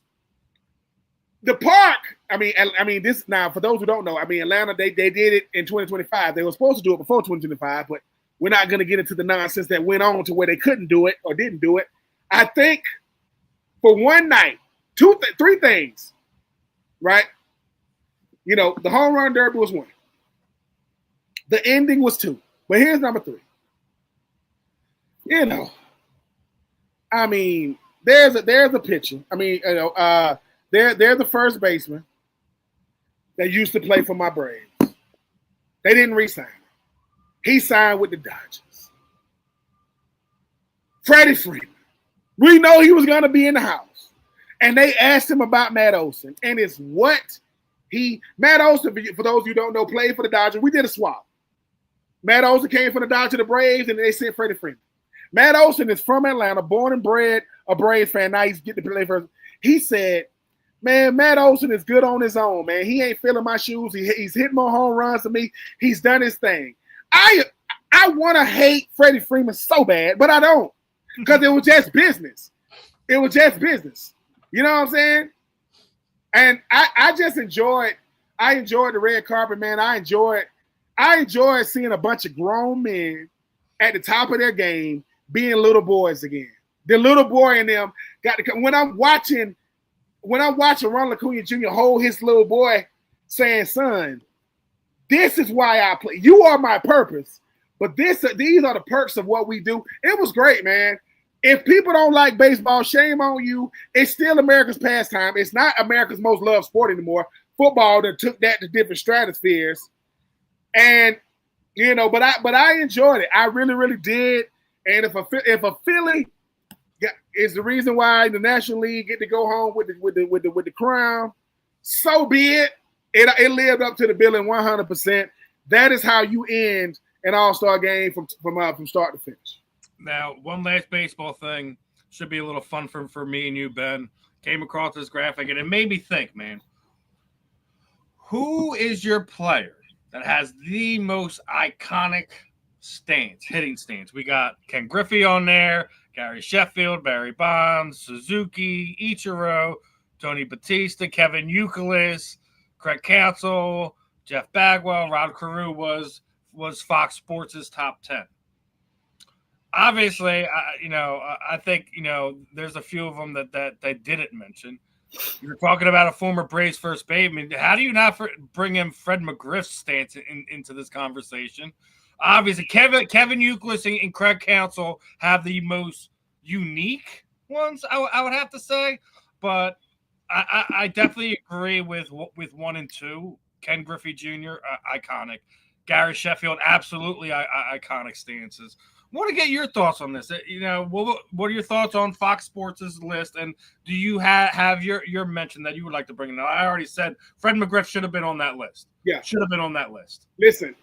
the park, I mean, this now for those who don't know, I mean, Atlanta, they did it in 2025. They were supposed to do it before 2025, but we're not going to get into the nonsense that went on to where they couldn't do it or didn't do it. I think for one night, three things, right? The home run derby was 1. The ending was 2. But here's number 3. I mean, there's a pitcher. I mean, they're the first baseman that used to play for my Braves. They didn't re-sign him. He signed with the Dodgers. Freddie Freeman. We know he was going to be in the house. And they asked him about Matt Olson. And it's what Matt Olson, for those of you who don't know, played for the Dodgers. We did a swap. Matt Olson came from the Dodgers to the Braves, and they sent Freddie Freeman. Matt Olson is from Atlanta, born and bred a Braves fan. Now he's getting to play for. He said, man, Matt Olson is good on his own, man. He ain't filling my shoes. He's hitting more home runs than me. He's done his thing. I want to hate Freddie Freeman so bad, but I don't because it was just business. It was just business. You know what I'm saying? And I just enjoyed the red carpet, man. I enjoyed seeing a bunch of grown men at the top of their game being little boys again. The little boy in them got to come. When I'm watching Ronald Acuna Jr. hold his little boy saying, son, this is why I play. You are my purpose, But these are the perks of what we do. It was great, man. If people don't like baseball, shame on you. It's still America's pastime. It's not America's most loved sport anymore. Football that took that to different stratospheres. And but I enjoyed it. I really, really did. And if a Philly is the reason why the National League get to go home with the crown, so be it. It lived up to the billing 100%. That is how you end an All-Star game from start to finish. Now, one last baseball thing should be a little fun for me and you, Ben. Came across this graphic and it made me think, man. Who is your player that has the most iconic hitting stance? We got Ken Griffey on there, Gary Sheffield, Barry Bonds, Suzuki, Ichiro, Tony Batista, Kevin Youkilis, Craig Counsell, Jeff Bagwell, Rod Carew was Fox Sports' top 10. Obviously, I think, there's a few of them that they didn't mention. You're talking about a former Braves first baseman. How do you not bring in Fred McGriff's stance into this conversation? Obviously, Kevin Youkilis and Craig Counsell have the most unique ones, I would have to say. But I definitely agree with 1 and 2. Ken Griffey Jr., iconic. Gary Sheffield, absolutely iconic stances. I want to get your thoughts on this. What are your thoughts on Fox Sports' list? And do you have your mention that you would like to bring in? I already said Fred McGriff should have been on that list. Yeah. Should have been on that list. Listen,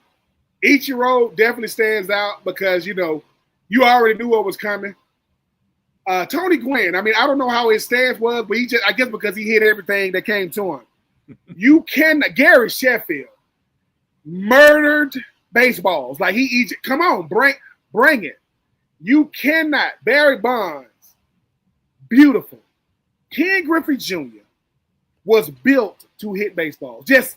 Ichiro definitely stands out because, you already knew what was coming. Tony Gwynn, I don't know how his stance was, but I guess because he hit everything that came to him. Gary Sheffield murdered baseballs. Like come on, bring it. You cannot. Barry Bonds, beautiful. Ken Griffey Jr. was built to hit baseballs. His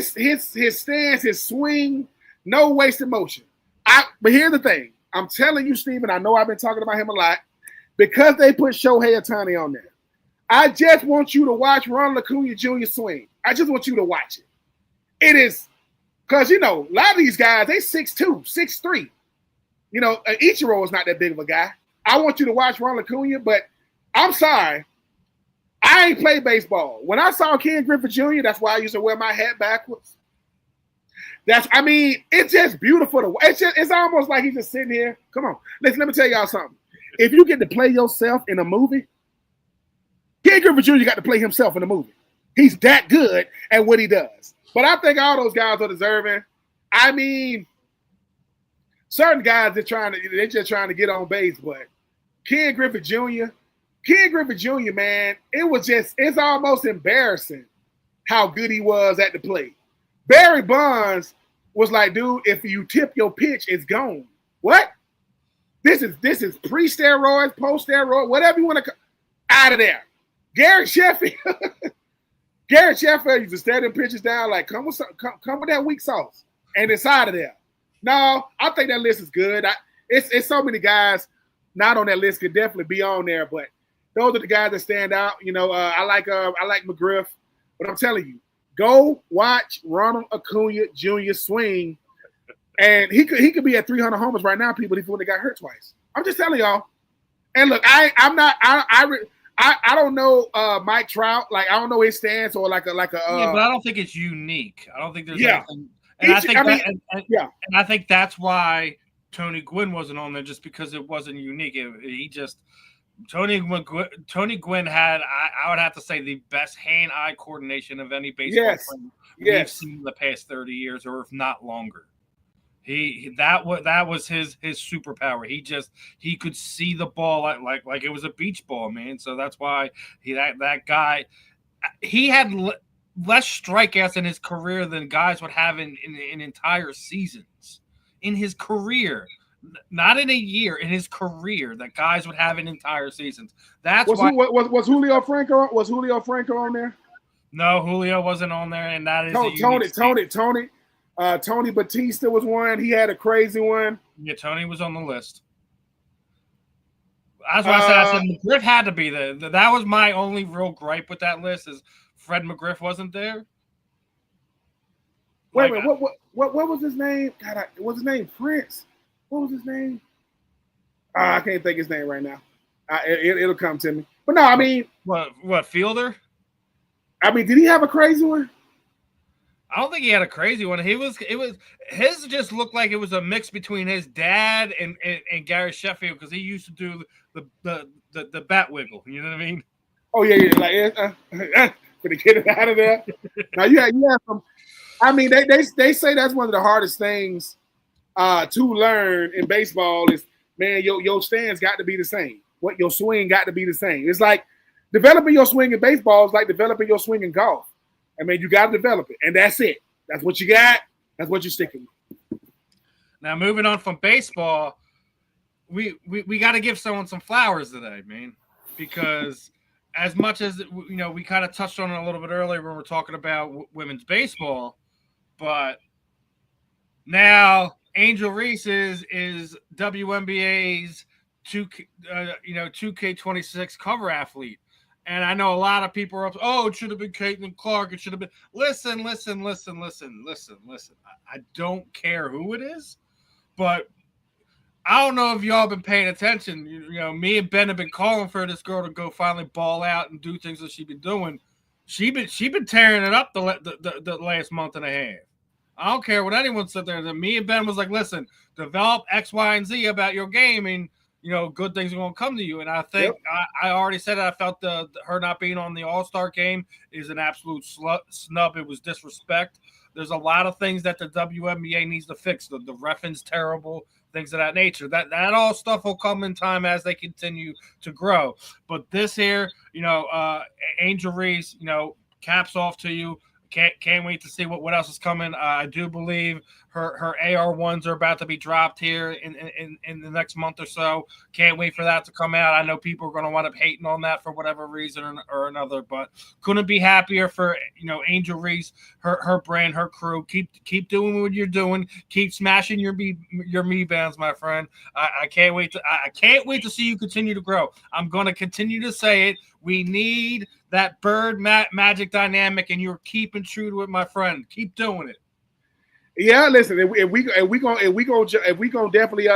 stance, his swing, no wasted motion. But here's the thing. I'm telling you, Steven, I know I've been talking about him a lot because they put Shohei Ohtani on there. I just want you to watch Ronald Acuna Jr. swing. I just want you to watch it. It is because, a lot of these guys, they 6'2", 6'3". Ichiro is not that big of a guy. I want you to watch Ronald Acuna, but I'm sorry. I ain't played baseball. When I saw Ken Griffey Jr., that's why I used to wear my hat backwards. It's just beautiful to watch. It's almost like he's just sitting here. Come on. Let me tell y'all something. If you get to play yourself in a movie, Ken Griffey Jr. got to play himself in a movie. He's that good at what he does. But I think all those guys are deserving. Certain guys they're just trying to get on base, but Ken Griffey Jr., man, it's almost embarrassing how good he was at the plate. Barry Bonds was like, dude, if you tip your pitch, it's gone. What? This is pre-steroids, post-steroid, whatever you want to out of there. Gary Sheffield used to stare them pitches down like, come with that weak sauce, and it's out of there. No, I think that list is good. It's so many guys not on that list could definitely be on there, but those are the guys that stand out. I like McGriff, but I'm telling you, go watch Ronald Acuna Jr. swing, and he could be at 300 homers right now, people, if he would have got hurt twice. I'm just telling y'all. And look, I don't know Mike Trout. Like, I don't know his stance or like a. But I don't think it's unique. I don't think there's anything. And I think that's why Tony Gwynn wasn't on there, just because it wasn't unique. Tony Gwynn had, I would have to say, the best hand-eye coordination of any baseball player we've seen in the past 30 years, or if not longer. That was his superpower. He could see the ball like it was a beach ball, man. So that's why that guy, he had less strikeouts in his career than guys would have in entire seasons. In his career, not in a year, in his career, that guys would have in entire seasons. That's was Julio Franco? Was Julio Franco on there? No, Julio wasn't on there, and that is Tony Batista was one. He had a crazy one. Yeah, Tony was on the list. That's why I said McGriff had to be there. That was my only real gripe with that list, is Fred McGriff wasn't there. Wait a minute. What was his name? God, was his name Prince? What was his name? I can't think his name right now. It'll come to me. But no, I mean, what Fielder? I mean, did he have a crazy one? I don't think he had a crazy one. His just looked like it was a mix between his dad and Gary Sheffield, because he used to do the bat wiggle. You know what I mean? Oh yeah, like gonna get it out of there. Now you have some. I mean, they say that's one of the hardest things to learn in baseball is, man, your stance got to be the same. What your swing got to be the same. It's like developing your swing in baseball is like developing your swing in golf. I mean, you got to develop it, and that's it. That's what you got. That's what you're sticking with. Now, moving on from baseball, we got to give someone some flowers today, man, because as much as we kind of touched on it a little bit earlier when we're talking about women's baseball, but now Angel Reese is WNBA's 2K26 cover athlete. And I know a lot of people are up. Oh, it should have been Caitlin Clark. It should have been. Listen. I don't care who it is, but I don't know if y'all been paying attention. Me and Ben have been calling for this girl to go finally ball out and do things that she's been doing. She been tearing it up the last month and a half. I don't care what anyone said there. Me and Ben was like, listen, develop X, Y, and Z about your game, and good things are going to come to you. And I think I already said it. I felt her not being on the All-Star game is an absolute snub. It was disrespect. There's a lot of things that the WNBA needs to fix. The reffing's terrible, things of that nature. That all stuff will come in time as they continue to grow. But this here, Angel Reese, caps off to you. Can't wait to see what else is coming. I do believe her AR1s are about to be dropped here in the next month or so. Can't wait for that to come out. I know people are going to wind up hating on that for whatever reason or another, but couldn't be happier for Angel Reese, her brand, her crew. Keep doing what you're doing. Keep smashing your me bands, my friend. I can't wait to see you continue to grow. I'm going to continue to say it. We need that bird magic dynamic, and you're keeping true to it, my friend. Keep doing it. Yeah, listen. If we gonna definitely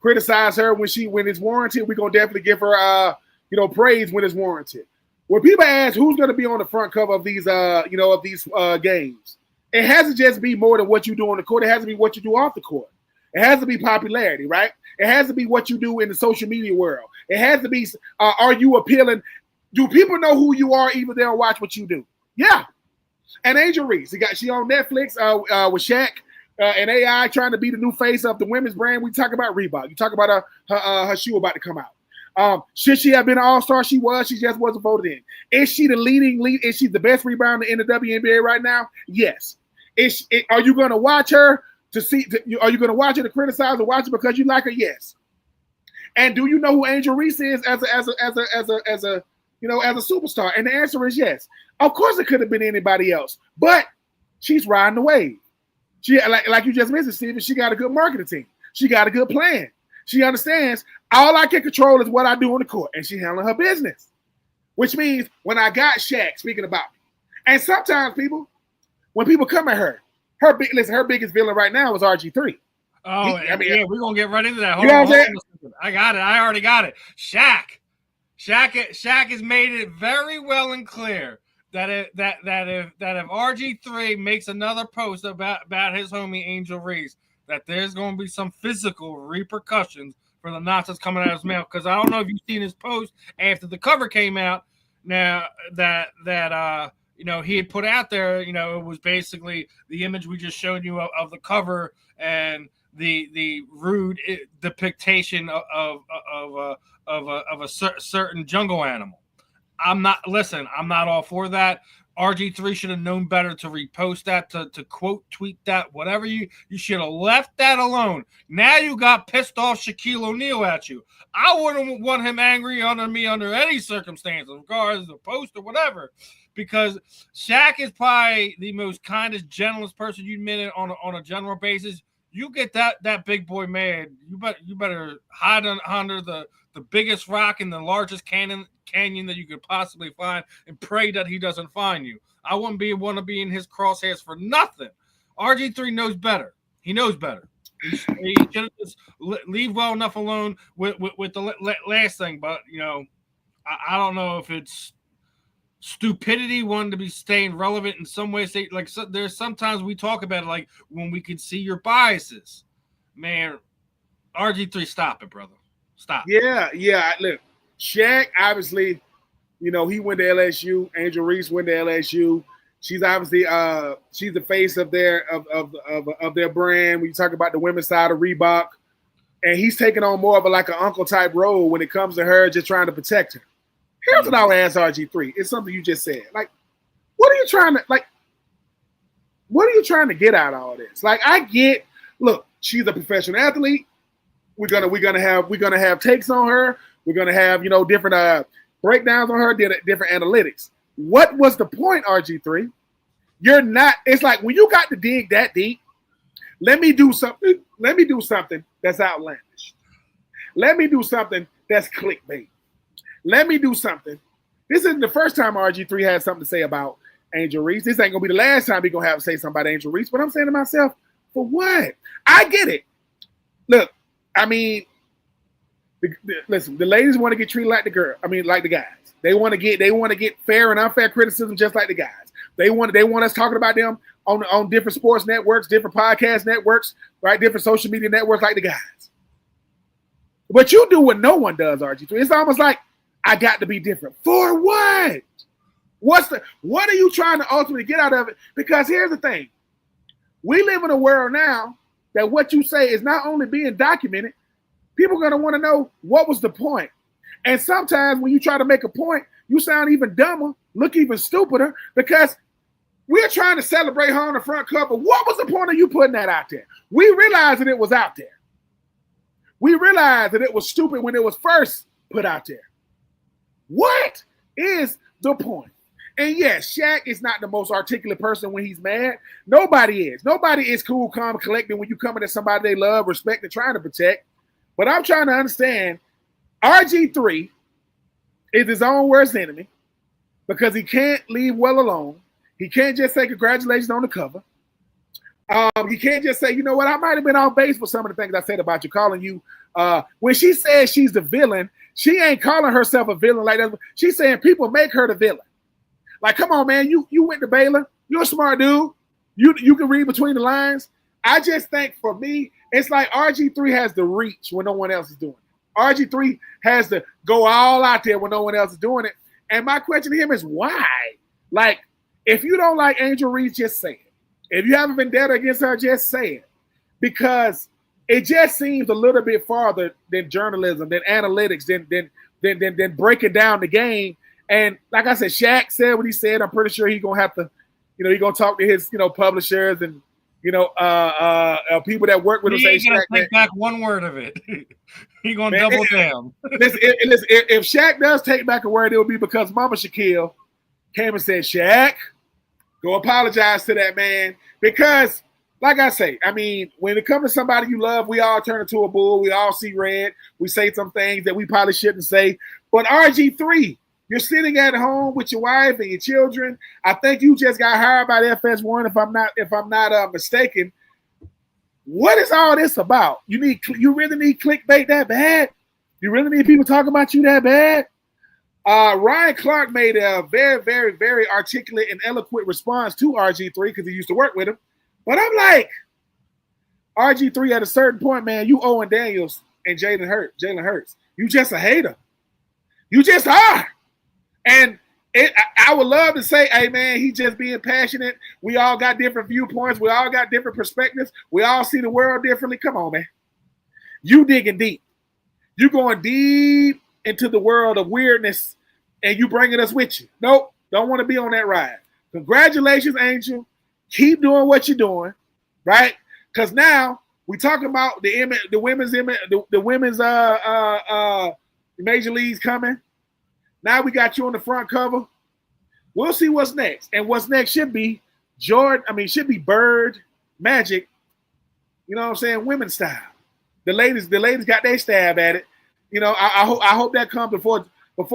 criticize her when it's warranted, we gonna definitely give her praise when it's warranted. When people ask who's gonna be on the front cover of these games, it has to just be more than what you do on the court. It has to be what you do off the court. It has to be popularity, right? It has to be what you do in the social media world. It has to be, are you appealing? Do people know who you are even if they don't watch what you do? Yeah. And Angel Reese, she on Netflix with Shaq and AI trying to be the new face of the women's brand. We talk about Reebok. You talk about her shoe about to come out. Should she have been an all-star? She was. She just wasn't voted in. Is she the leading lead? Is she the best rebounder in the WNBA right now? Yes. Are you going to watch her to see? Are you going to watch her to criticize or watch her because you like her? Yes. And do you know who Angel Reese is as a superstar? And the answer is yes. Of course, it could have been anybody else, but she's riding the wave. She, like you just mentioned, Steven, she got a good marketing team. She got a good plan. She understands all I can control is what I do on the court, and she handling her business. Which means when I got Shaq, speaking about me, and sometimes when people come at her biggest villain right now is RG3. Oh, yeah, we're gonna get right into that. Hold on. I got it. I already got it. Shaq has made it very well and clear that if RG3 makes another post about his homie Angel Reese, that there's going to be some physical repercussions for the nonsense coming out of his mouth. Because I don't know if you've seen his post after the cover came out. Now that he had put out there, it was basically the image we just showed you of the cover and the rude depiction of a certain jungle animal. I'm not all for that. RG3 should have known better to repost that, to quote tweet that, whatever you should have left that alone. Now you got pissed off Shaquille O'Neal at you. I wouldn't want him angry under any circumstances, regardless of post or whatever, because Shaq is probably the most kindest, gentlest person you'd meet on a general basis. You get that big boy mad, you better hide under the biggest rock in the largest canyon that you could possibly find and pray that he doesn't find you. I wouldn't want to be in his crosshairs for nothing. RG3 knows better. He knows better. He should just leave well enough alone with the last thing. But I don't know if it's stupidity wanting to be staying relevant in some way. There's sometimes we talk about it like when we can see your biases. Man, RG3, stop it, brother. Stop. Yeah. Look, Shaq, obviously, he went to LSU. Angel Reese went to LSU. She's obviously she's the face of their brand. When you talk about the women's side of Reebok, and he's taking on more of an uncle type role when it comes to her just trying to protect her. Here's what I would ask RG3. It's something you just said. What are you trying to get out of all this? Look, she's a professional athlete. We're gonna have takes on her. We're gonna have different breakdowns on her, different analytics. What was the point, RG3? You're not. It's like when you got to dig that deep. Let me do something. Let me do something that's outlandish. Let me do something that's clickbait. Let me do something. This isn't the first time RG3 had something to say about Angel Reese. This ain't gonna be the last time he's gonna have to say something about Angel Reese. But I'm saying to myself, for what? I get it. Look, I mean, listen. The ladies want to get treated like the guys. They want to get fair and unfair criticism just like the guys. They want us talking about them on different sports networks, different podcast networks, right? Different social media networks like the guys. But you do what no one does, RG3. It's almost like I got to be different. For what? What are you trying to ultimately get out of it? Because here's the thing. We live in a world now that what you say is not only being documented, people are going to want to know what was the point. And sometimes when you try to make a point, you sound even dumber, look even stupider, because we're trying to celebrate her on the front cover. What was the point of you putting that out there? We realized that it was out there. We realized that it was stupid when it was first put out there. What is the point? And yes, Shaq is not the most articulate person when he's mad. Nobody is. Nobody is cool, calm, collected when you come at somebody they love, respect, and trying to protect. But I'm trying to understand, RG3 is his own worst enemy because he can't leave well alone. He can't just say congratulations on the cover. He can't just say, you know what, I might have been off base for some of the things I said about you, calling you. When she says she's the villain, she ain't calling herself a villain like that. She's saying people make her the villain. Like, come on, man, you went to Baylor. You're a smart dude. You can read between the lines. I just think for me, it's like RG3 has the reach when no one else is doing it. RG3 has to go all out there when no one else is doing it. And my question to him is why? Like, if you don't like Angel Reese, just say it. If you have a vendetta against her, just say it. Because it just seems a little bit farther than journalism, than analytics, than breaking down the game. And like I said, Shaq said what he said. I'm pretty sure he's gonna have to, he's gonna talk to his, publishers and people that work with him. He ain't gonna take back one word of it. He gonna double down. Listen, if Shaq does take back a word, it will be because Mama Shaquille came and said, Shaq, go apologize to that man. Because, like I say, I mean, when it comes to somebody you love, we all turn into a bull. We all see red. We say some things that we probably shouldn't say. But RG3, you're sitting at home with your wife and your children. I think you just got hired by the FS1, if I'm not mistaken. What is all this about? You really need clickbait that bad? You really need people talking about you that bad? Ryan Clark made a very, very, very articulate and eloquent response to RG3 because he used to work with him. But I'm like, RG3 at a certain point, man, you Owen Daniels and Jalen Hurts. You just a hater. You just are. And I would love to say, hey, man, he just being passionate. We all got different viewpoints. We all got different perspectives. We all see the world differently. Come on, man. You digging deep. You going deep into the world of weirdness, and you bringing us with you. Nope, don't want to be on that ride. Congratulations, Angel. Keep doing what you're doing, right? Because now we talking about the women's major leagues coming. Now we got you on the front cover. We'll see what's next. And what's next should be should be Bird, Magic, you know what I'm saying, women's style. The ladies got their stab at it. I hope that comes before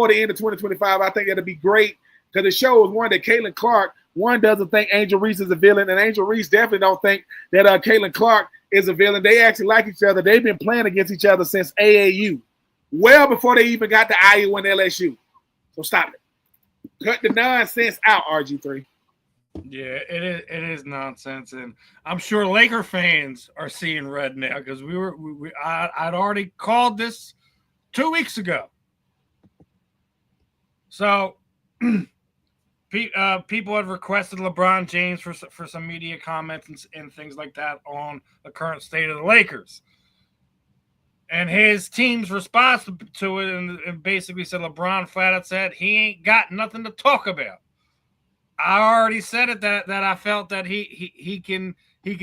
the end of 2025. I think that'll be great because it shows, one, that Caitlin Clark one doesn't think Angel Reese is a villain, and Angel Reese definitely don't think that Caitlin Clark is a villain. They actually like each other. They've been playing against each other since AAU, well before they even got to Iowa and LSU. So stop it. Cut the nonsense out, RG3. Yeah, it is nonsense, and I'm sure Laker fans are seeing red now because I'd already called this 2 weeks ago. So people have requested LeBron James for some media comments and things like that on the current state of the Lakers. And his team's response to it and basically said LeBron flat out said he ain't got nothing to talk about. I already said it that I felt that he can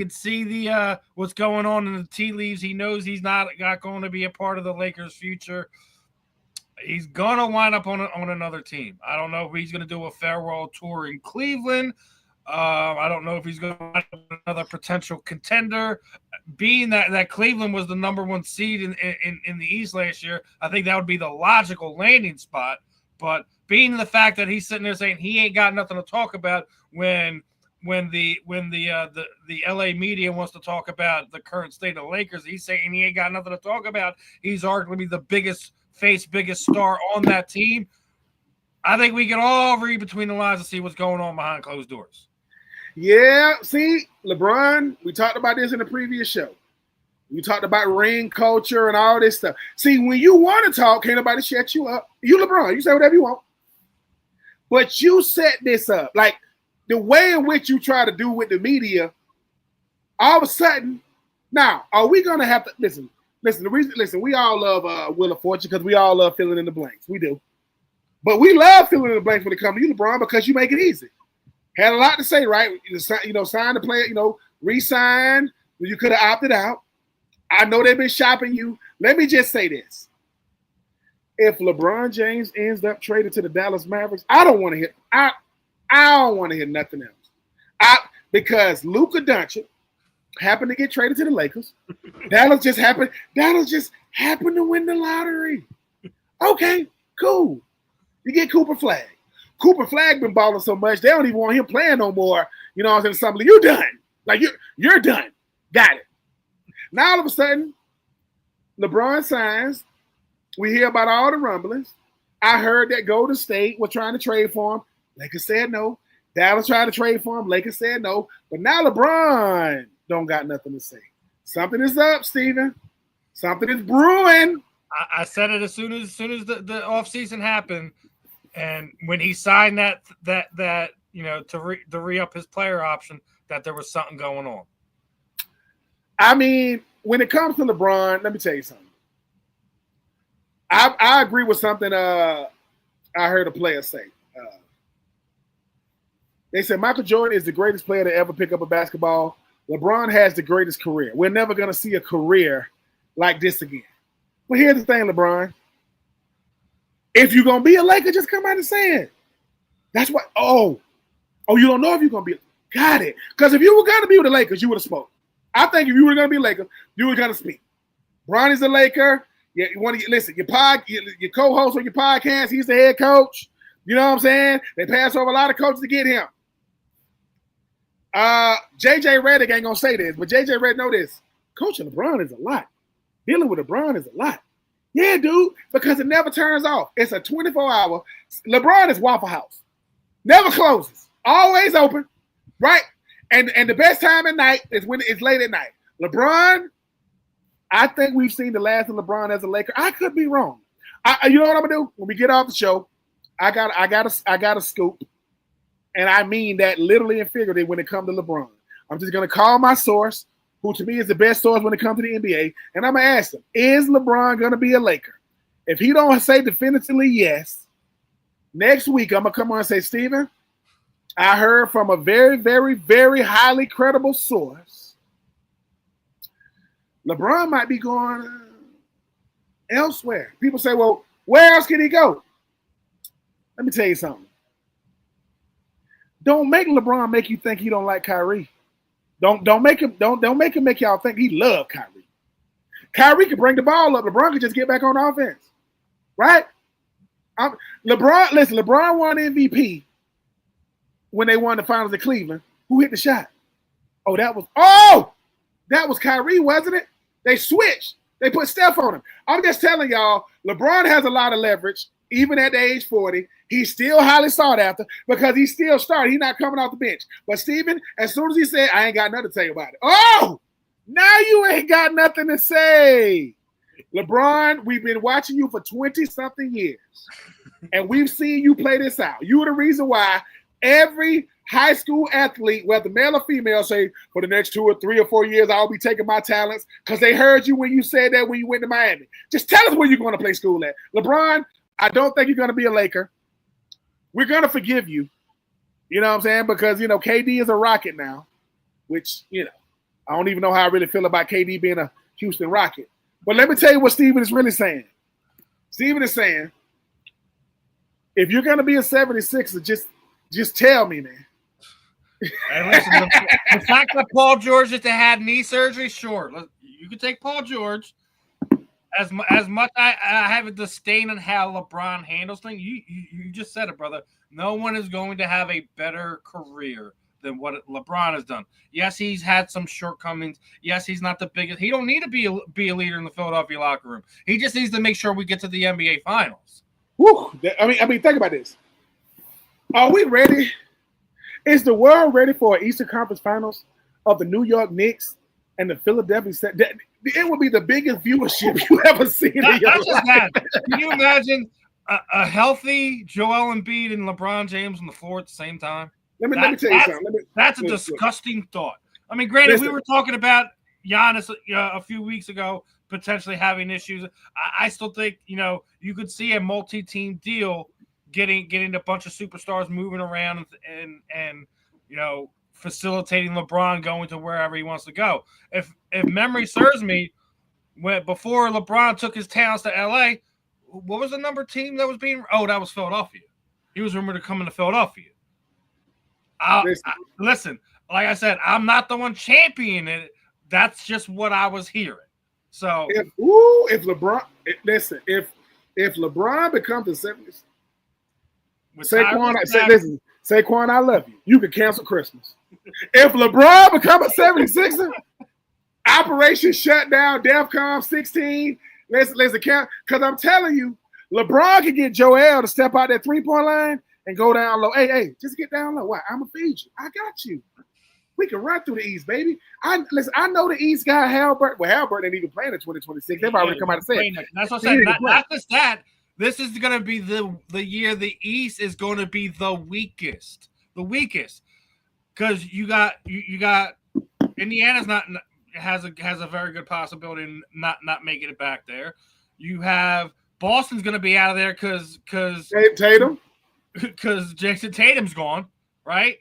see the what's going on in the tea leaves. He knows he's not going to be a part of the Lakers' future. He's gonna wind up on another team. I don't know if he's gonna do a farewell tour in Cleveland. I don't know if he's going to wind up another potential contender. Being that Cleveland was the number one seed in the East last year, I think that would be the logical landing spot. But being the fact that he's sitting there saying he ain't got nothing to talk about when the LA media wants to talk about the current state of the Lakers, he's saying he ain't got nothing to talk about. He's arguably the biggest star on that team. I think we can all read between the lines and see what's going on behind closed doors. Yeah, see, LeBron, we talked about this in the previous show. We talked about ring culture and all this stuff. See, when you want to talk, can't nobody shut you up. You LeBron, you say whatever you want. But you set this up. Like, the way in which you try to do with the media, all of a sudden, now, are we going to have to, listen, we all love Wheel of Fortune because we all love filling in the blanks. We do. But we love filling in the blanks when it comes to you, LeBron, because you make it easy. Had a lot to say, right? Sign the player, re-sign. You could have opted out. I know they've been shopping you. Let me just say this. If LeBron James ends up traded to the Dallas Mavericks, I don't want to hear nothing else. Because Luka Doncic happened to get traded to the Lakers. Dallas just happened to win the lottery. Okay, cool. You get Cooper Flag. Cooper Flag been balling so much, they don't even want him playing no more. You know what I'm saying? Something, you're done. Like, you're done. Got it. Now, all of a sudden, LeBron signs. We hear about all the rumblings. I heard that Golden State were trying to trade for him. Lakers said no. Dallas tried to trade for him. Lakers said no. But now LeBron don't got nothing to say. Something is up, Steven. Something is brewing. I said it as soon as the offseason happened. And when he signed that to re-up his player option, that there was something going on. I mean, when it comes to LeBron, let me tell you something. I agree with something I heard a player say. They said Michael Jordan is the greatest player to ever pick up a basketball. LeBron has the greatest career. We're never going to see a career like this again. But here's the thing, LeBron. If you're going to be a Laker, just come out and say it. That's what. Oh, you don't know if you're going to be. Got it. Because if you were going to be with the Lakers, you would have spoke. I think if you were going to be a Laker, you were going to speak. Bron is a Laker. Yeah, you want to listen. Your co-host on your podcast, he's the head coach. You know what I'm saying? They pass over a lot of coaches to get him. JJ Redick ain't gonna say this, but JJ Redick know this. Coaching LeBron is a lot. Dealing with LeBron is a lot. Yeah, dude, because it never turns off. It's a 24-hour. LeBron is Waffle House. Never closes. Always open. Right? And the best time at night is when it's late at night. LeBron, I think we've seen the last of LeBron as a Laker. I could be wrong. You know what I'm gonna do? When we get off the show, I got a scoop. And I mean that literally and figuratively when it comes to LeBron. I'm just gonna call my source, who to me is the best source when it comes to the NBA, and I'm gonna ask him, is LeBron gonna be a Laker? If he don't say definitively yes, next week I'm gonna come on and say, Steven, I heard from a very, very, very highly credible source. LeBron might be going elsewhere. People say, well, where else can he go? Let me tell you something. Don't make LeBron make you think he don't like Kyrie. Don't make him make y'all think he love Kyrie. Kyrie can bring the ball up. LeBron can just get back on offense. Right? LeBron won MVP when they won the finals at Cleveland, who hit the shot? That was Kyrie, wasn't it? They switched. They put Steph on him. I'm just telling y'all, LeBron has a lot of leverage, even at the age 40. He's still highly sought after because he's still starting. He's not coming off the bench. But Steven, as soon as he said, I ain't got nothing to tell you about it. Oh, now you ain't got nothing to say. LeBron, we've been watching you for 20-something years, and we've seen you play this out. You're the reason why every high school athlete, whether male or female, say, for the next 2 or 3 or 4 years, I'll be taking my talents because they heard you when you said that when you went to Miami. Just tell us where you're going to play school at. LeBron, I don't think you're going to be a Laker. We're going to forgive you. You know what I'm saying? Because, KD is a Rocket now, which, I don't even know how I really feel about KD being a Houston Rocket. But let me tell you what Steven is really saying. Steven is saying, if you're going to be a 76er, just tell me, man. Hey, listen, the fact that Paul George just had knee surgery, sure. You can take Paul George. As much I have a disdain on how LeBron handles things, you just said it, brother. No one is going to have a better career than what LeBron has done. Yes, he's had some shortcomings. Yes, he's not the biggest. He don't need to be a leader in the Philadelphia locker room. He just needs to make sure we get to the NBA Finals. Woo. I mean, think about this. Are we ready? Is the world ready for an Eastern Conference Finals of the New York Knicks and the Philadelphia? It would be the biggest viewership you ever seen in your life. Can you imagine a healthy Joel Embiid and LeBron James on the floor at the same time? Let me tell you something. That's a disgusting thought. I mean, granted, we were talking about Giannis a few weeks ago potentially having issues. I still think, you could see a multi-team deal getting a bunch of superstars moving around and facilitating LeBron going to wherever he wants to go. If memory serves me, before LeBron took his talents to LA, what was the number team that was being? Oh, that was Philadelphia. He was rumored to come into Philadelphia. Listen, like I said, I'm not the one championing it. That's just what I was hearing. So if LeBron becomes the 70s, Saquon, I love you. You can cancel Christmas. If LeBron become a 76er, Operation Shutdown, DEFCON 16, let's account. Because I'm telling you, LeBron can get Joel to step out that 3-point line and go down low. Hey, just get down low. Why? I'm going to feed you. I got you. We can run through the East, baby. I know the East got Halbert. Well, Halbert ain't even playing in 2026. They've already come out and said it. That's what I'm saying. Not just that. This is going to be the year the East is going to be the weakest. The weakest. Because you got Indiana's has a very good possibility of not making it back there. You have Boston's going to be out of there because Tatum. Because Jason Tatum's gone, right?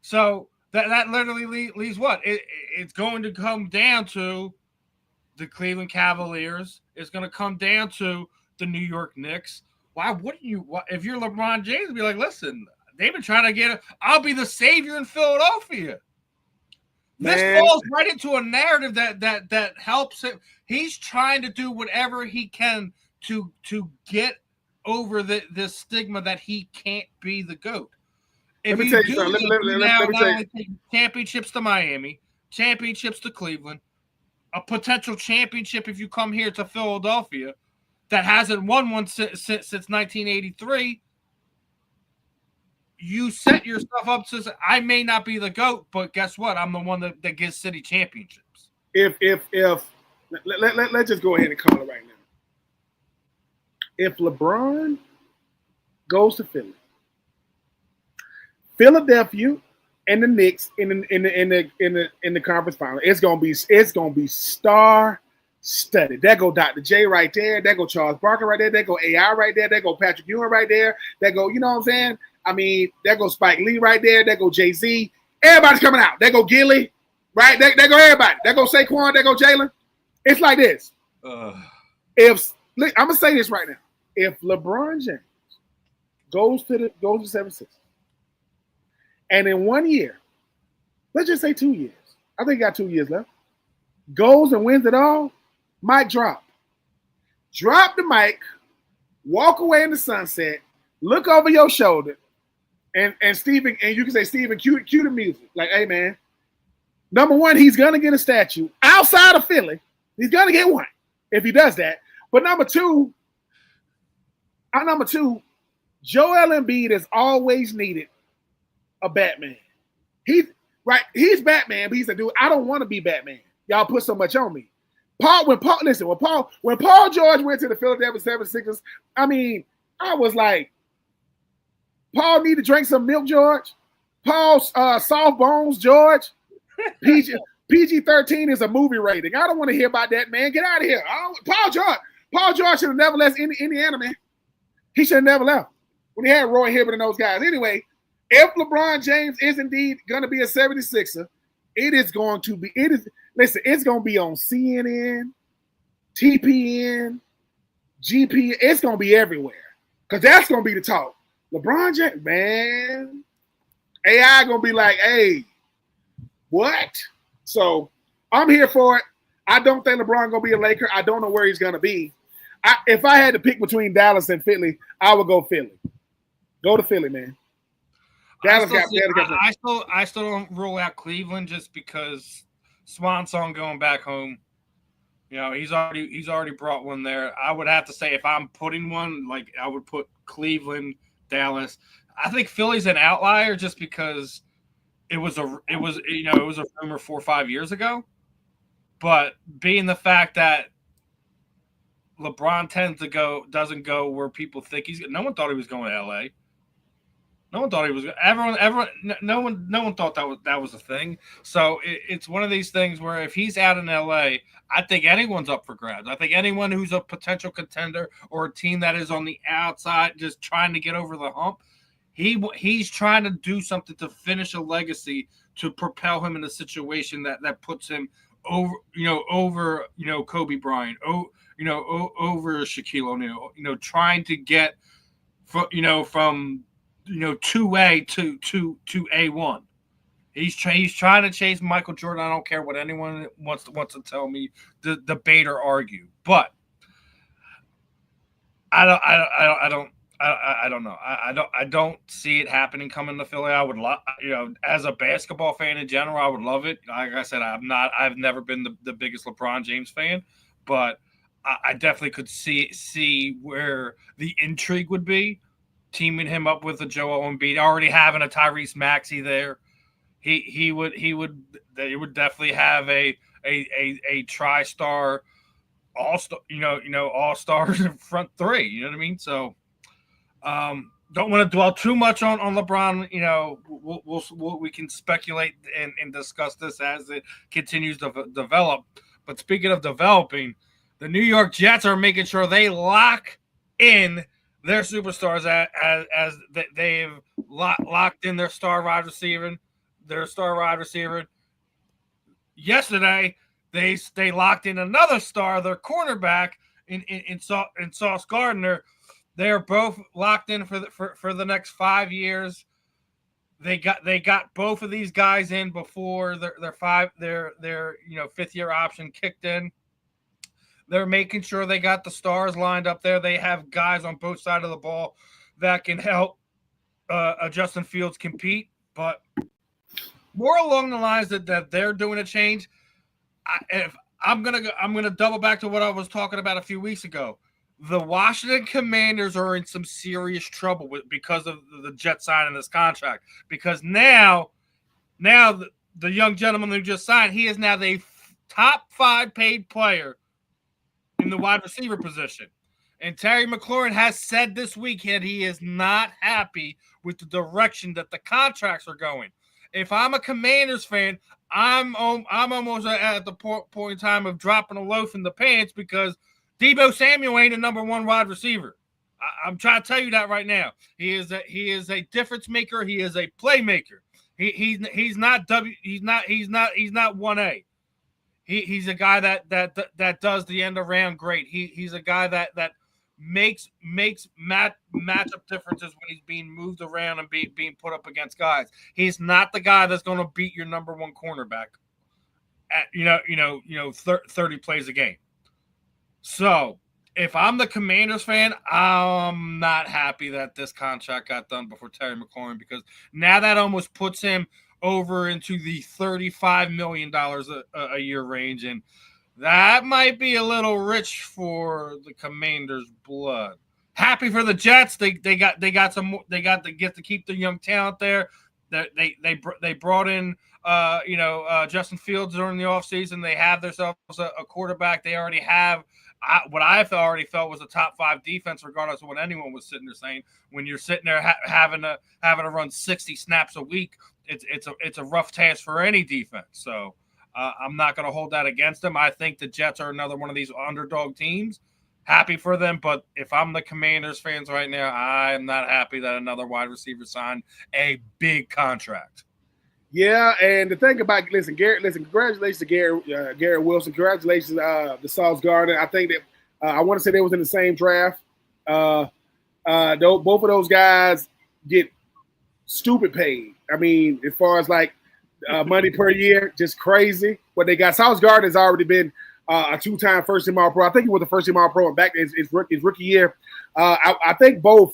So that literally leaves what? It's going to come down to the Cleveland Cavaliers. It's going to come down to the New York Knicks. Why wouldn't you? If you're LeBron James, be like, listen, they've been trying to get it. I'll be the savior in Philadelphia. This falls right into a narrative that helps him. He's trying to do whatever he can to get over this stigma that he can't be the GOAT. If you do let me tell you. Championships to Miami, championships to Cleveland, a potential championship if you come here to Philadelphia that hasn't won one since 1983, you set yourself up to say, I may not be the GOAT, but guess what? I'm the one that gets city championships. Let's just go ahead and call it right now. If LeBron goes to Philadelphia and the Knicks in the conference final, it's gonna be star studded. There go Dr. J right there. There go Charles Barkley right there. There go AI right there. There go Patrick Ewing right there. There go, you know what I'm saying? I mean, there go Spike Lee right there. There go Jay-Z. Everybody's coming out. There go Gilly, right? There go everybody. There go Saquon. There go Jalen. It's like this. I'm gonna say this right now. If LeBron James goes to 76, and in 1 year, let's just say 2 years, I think he got 2 years left, goes and wins it all, mic drop. Drop the mic, walk away in the sunset, look over your shoulder, and Stephen, and you can say Stephen, cue the music. Like, hey man, number one, he's gonna get a statue outside of Philly. He's gonna get one if he does that. But number two, Joel Embiid has always needed a Batman. He's Batman, but he's a dude. I don't want to be Batman. Y'all put so much on me. When Paul George went to the Philadelphia 76ers, I mean, I was like, Paul need to drink some milk, George. Paul soft bones, George. PG-13 is a movie rating. I don't want to hear about that, man. Get out of here. Paul George should have never left Indiana, man. He should have never left when he had Roy Hibbert and those guys. Anyway, if LeBron James is indeed going to be a 76er, it's going to be on CNN, TPN, GP. It's going to be everywhere because that's going to be the talk. LeBron James, man, AI going to be like, hey, what? So I'm here for it. I don't think LeBron going to be a Laker. I don't know where he's going to be. If I had to pick between Dallas and Philly, I would go Philly. Go to Philly, man. I still don't rule out Cleveland just because Swan Song going back home. You know, he's already brought one there. I would have to say if I'm putting one, like I would put Cleveland, Dallas. I think Philly's an outlier just because it was a rumor 4 or 5 years ago. But being the fact that LeBron doesn't go where people think no one thought he was going to LA. No one thought he was. No one thought that was a thing. So it's one of these things where if he's out in LA, I think anyone's up for grabs. I think anyone who's a potential contender or a team that is on the outside just trying to get over the hump, he's trying to do something to finish a legacy to propel him in a situation that puts him over Kobe Bryant, over Shaquille O'Neal, trying to get from 2A to A1. He's trying to chase Michael Jordan. I don't care what anyone wants to tell me, debate or argue. But I don't know. I don't see it happening coming to Philly. I would love, as a basketball fan in general, I would love it. Like I said, I've never been the biggest LeBron James fan, but I definitely could see where the intrigue would be. Teaming him up with a Joel Embiid, already having a Tyrese Maxey there, they would definitely have a tri-star all-star, all-stars in front three. You know what I mean? So, don't want to dwell too much on LeBron. We can speculate and discuss this as it continues to develop. But speaking of developing, the New York Jets are making sure they lock in their superstars as they've locked in their star wide receiver. Yesterday, they locked in another star, their cornerback in Sauce Gardner. They are both locked in for the next 5 years. They got both of these guys in before their 5th year option kicked in. They're making sure they got the stars lined up there. They have guys on both sides of the ball that can help Justin Fields compete. But more along the lines that they're doing a change. I'm gonna double back to what I was talking about a few weeks ago. The Washington Commanders are in some serious trouble because of the Jets signing this contract. Because now the young gentleman who just signed, he is now the top 5 paid player in the wide receiver position. And Terry McLaurin has said this week that he is not happy with the direction that the contracts are going. If I'm a Commanders fan, I'm almost at the point in time of dropping a loaf in the pants because Deebo Samuel ain't a number 1 wide receiver. I'm trying to tell you that right now. He is a difference maker. He is a playmaker. He's not 1A. He's a guy that does the end around great. He's a guy that makes matchup differences when he's being moved around and being put up against guys. He's not the guy that's going to beat your number 1 cornerback at 30 plays a game. So if I'm the Commanders fan, I'm not happy that this contract got done before Terry McLaurin, because now that almost puts him over into the $35 million a year range, and that might be a little rich for the Commanders' blood. Happy for the Jets. They got to get to keep the young talent there. They brought in Justin Fields during the offseason. They have themselves a quarterback. They already have what I already felt was a top 5 defense, regardless of what anyone was sitting there saying. When you're sitting there having to run 60 snaps a week, it's a rough task for any defense. So I'm not going to hold that against them. I think the Jets are another one of these underdog teams. Happy for them, but if I'm the Commanders fans right now, I am not happy that another wide receiver signed a big contract. Yeah, and the thing about congratulations to Garrett Wilson. Congratulations to Sauce Gardner. I think that I want to say they was in the same draft. Both of those guys get stupid paid. I mean, as far as like money per year, just crazy what they got. Sauce Gardner has already been a 2-time first-team All-Pro. I think he was the first-team All-Pro back his rookie year. I think both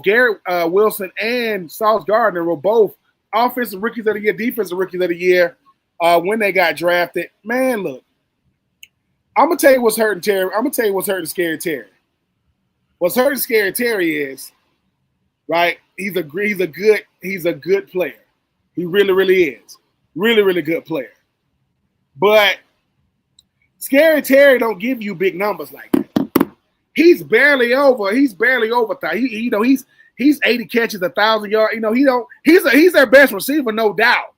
Garrett Wilson and Sauce Gardner were both offensive rookies of the year, defensive rookies of the year when they got drafted. Man, look, I'm gonna tell you what's hurting Terry. I'm gonna tell you what's hurting Scary Terry. What's hurting Scary Terry is, right? He's a good player. He really, really is. Really, really good player. But Scary Terry don't give you big numbers like that. He's barely over. He's 80 catches, 1,000 yards. He's their best receiver, no doubt.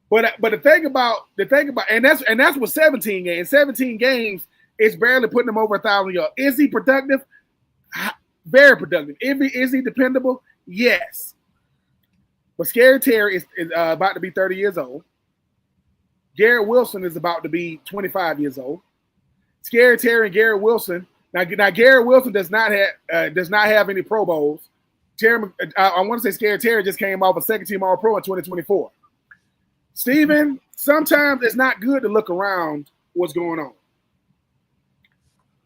But the thing about and that's with 17 games. 17 games, it's barely putting him over 1,000 yards. Is he productive? Very productive. Is he dependable? Yes. But Scary Terry is about to be 30 years old. Garrett Wilson is about to be 25 years old. Scary Terry and Garrett Wilson. Now Garrett Wilson does not have any Pro Bowls. I want to say Scary Terry just came off a second-team All-Pro in 2024. Steven, sometimes it's not good to look around what's going on.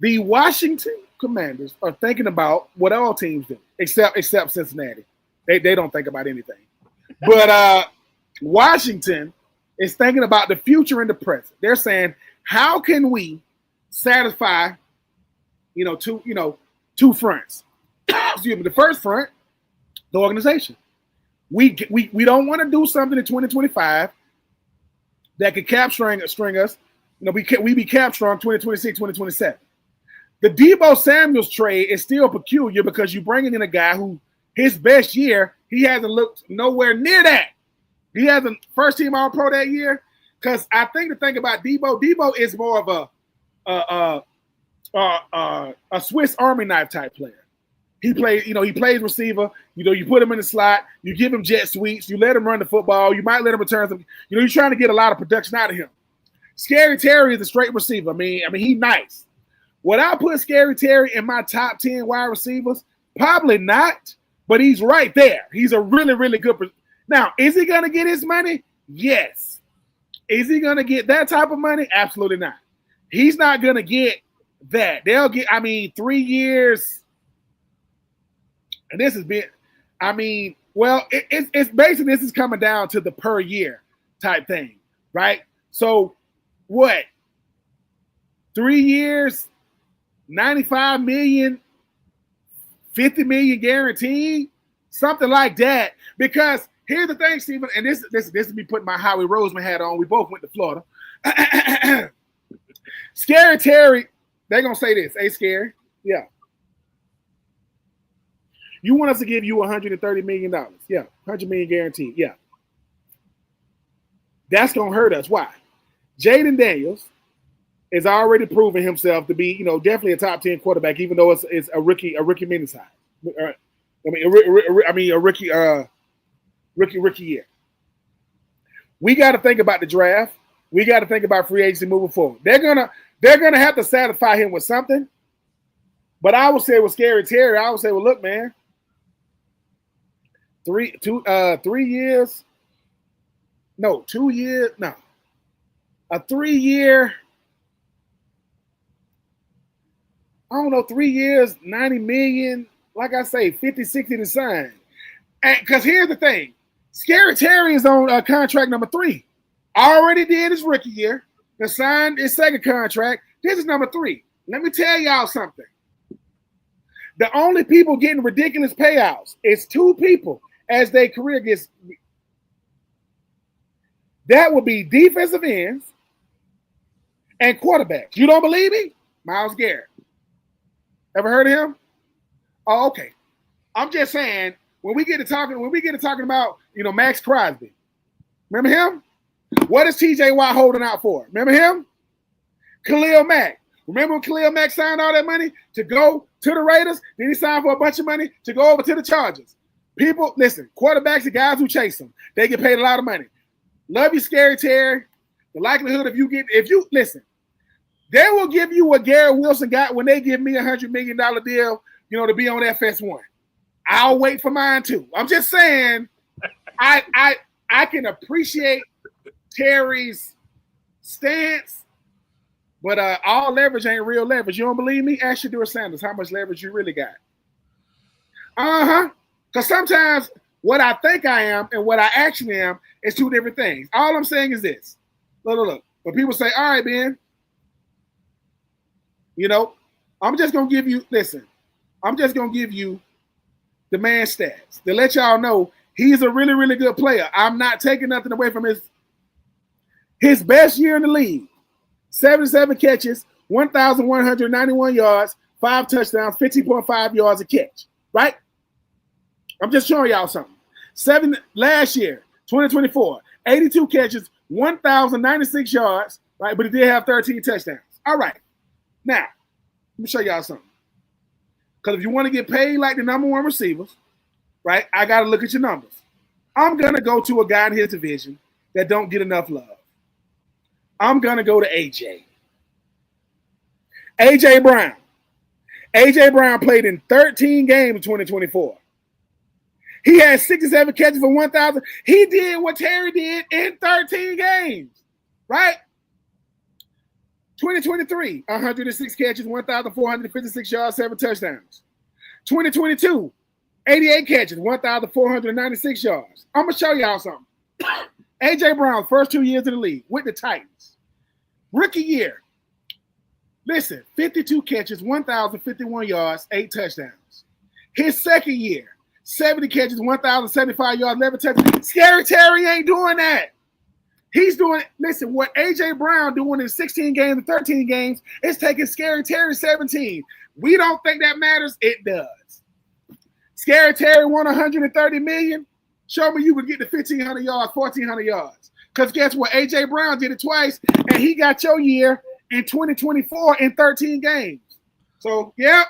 The Washington Commanders are thinking about what all teams do, except Cincinnati. They don't think about anything. But Washington is thinking about the future and the present. They're saying, how can we satisfy, two fronts? Excuse me. The first front, the organization. We don't want to do something in 2025 that could cap string us. We be cap strong 2026, 2027. The Deebo Samuels trade is still peculiar because you're bringing in a guy who his best year, he hasn't looked nowhere near that. He hasn't first-team All-Pro that year. Because I think the thing about Deebo is more of a Swiss Army knife type player. He plays receiver. You put him in the slot. You give him jet sweeps. You let him run the football. You might let him return some. You're trying to get a lot of production out of him. Scary Terry is a straight receiver. I mean, he's nice. Would I put Scary Terry in my top 10 wide receivers? Probably not, but he's right there. He's a really, really good. Now, is he going to get his money? Yes. Is he going to get that type of money? Absolutely not. He's not going to get that. They'll get, 3 years. And this has been, it's basically this is coming down to the per year type thing, right? So what? 3 years, 95 million, 50 million guaranteed, something like that. Because here's the thing, Stephen, and this is me putting my Howie Roseman hat on. We both went to Florida. Scary Terry, they're gonna say this. Hey, Scary, yeah. You want us to give you $130 million. Yeah. $100 million guaranteed. Yeah. That's going to hurt us. Why? Jaden Daniels is already proving himself to be, definitely a top 10 quarterback, even though it's a rookie mini size. A rookie year. We got to think about the draft. We got to think about free agency moving forward. They're gonna have to satisfy him with something. But I would say with Scary Terry, I would say, well, look, man. 3 years. No, 2 years. No. A 3 year. I don't know, 3 years, 90 million, like I say, 50, 60 to sign. And because here's the thing, Scary Terry is on contract number 3. Already did his rookie year. They signed his second contract. This is number 3. Let me tell y'all something. The only people getting ridiculous payouts is 2 people as their career gets. That would be defensive ends and quarterbacks. You don't believe me? Myles Garrett. Ever heard of him? Oh, okay. I'm just saying, when we get to talking about, Max Crosby. Remember him? What is TJ Watt holding out for? Remember him? Khalil Mack. Remember when Khalil Mack signed all that money to go to the Raiders? Then he signed for a bunch of money to go over to the Chargers. People, listen, quarterbacks are guys who chase them. They get paid a lot of money. Love you, Scary Terry. The likelihood listen, they will give you what Garrett Wilson got when they give me $100 million deal, to be on FS1. I'll wait for mine too. I'm just saying, I can appreciate Terry's stance, but all leverage ain't real leverage. You don't believe me? Ask Shedeur Sanders how much leverage you really got. Because sometimes what I think I am and what I actually am is 2 different things. All I'm saying is this. Look. When people say, all right, Ben, I'm just going to give you the man stats to let y'all know he's a really, really good player. I'm not taking nothing away from his best year in the league. 77 catches, 1,191 yards, 5 touchdowns, 15.5 yards a catch, right? I'm just showing y'all something. Last year, 2024, 82 catches, 1,096 yards, right? But he did have 13 touchdowns. All right. Now, let me show y'all something. Because if you want to get paid like the number 1 receivers, right, I got to look at your numbers. I'm going to go to a guy in his division that don't get enough love. I'm going to go to AJ. AJ Brown. AJ Brown played in 13 games in 2024. He had 67 catches for 1,000. He did what Terry did in 13 games, right? 2023, 106 catches, 1,456 yards, 7 touchdowns. 2022, 88 catches, 1,496 yards. I'm going to show y'all something. A.J. Brown's first 2 years in the league with the Titans. Rookie year. Listen, 52 catches, 1,051 yards, 8 touchdowns. His second year, 70 catches, 1,075 yards, 11 touchdowns. Scary Terry ain't doing that. He's doing, listen, what A.J. Brown doing in 16 games and 13 games is taking Scary Terry 17. We don't think that matters. It does. Scary Terry won $130 million. Show me you would get to 1,500 yards, 1,400 yards. Because guess what? A.J. Brown did it twice, and he got your year in 2024 in 13 games. So, yeah,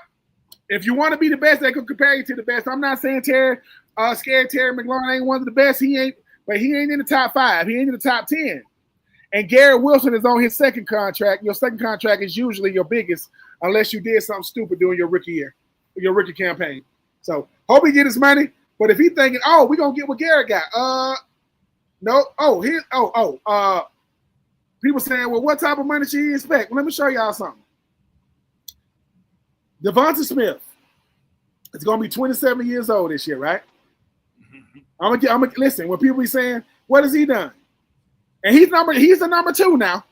if you want to be the best, they could compare you to the best. I'm not saying Scary Terry McLaurin ain't one of the best. He ain't in the top 5. He ain't in the top 10. And Garrett Wilson is on his second contract. Your second contract is usually your biggest unless you did something stupid during your rookie year, your rookie campaign. So, hope he get his money. But if he thinking, we're going to get what Garrett got. No. People saying, well, what type of money should he expect? Well, let me show y'all something. Devonta Smith is going to be 27 years old this year, right? I'm gonna listen. When people be saying, "What has he done?" and he's the number 2 now.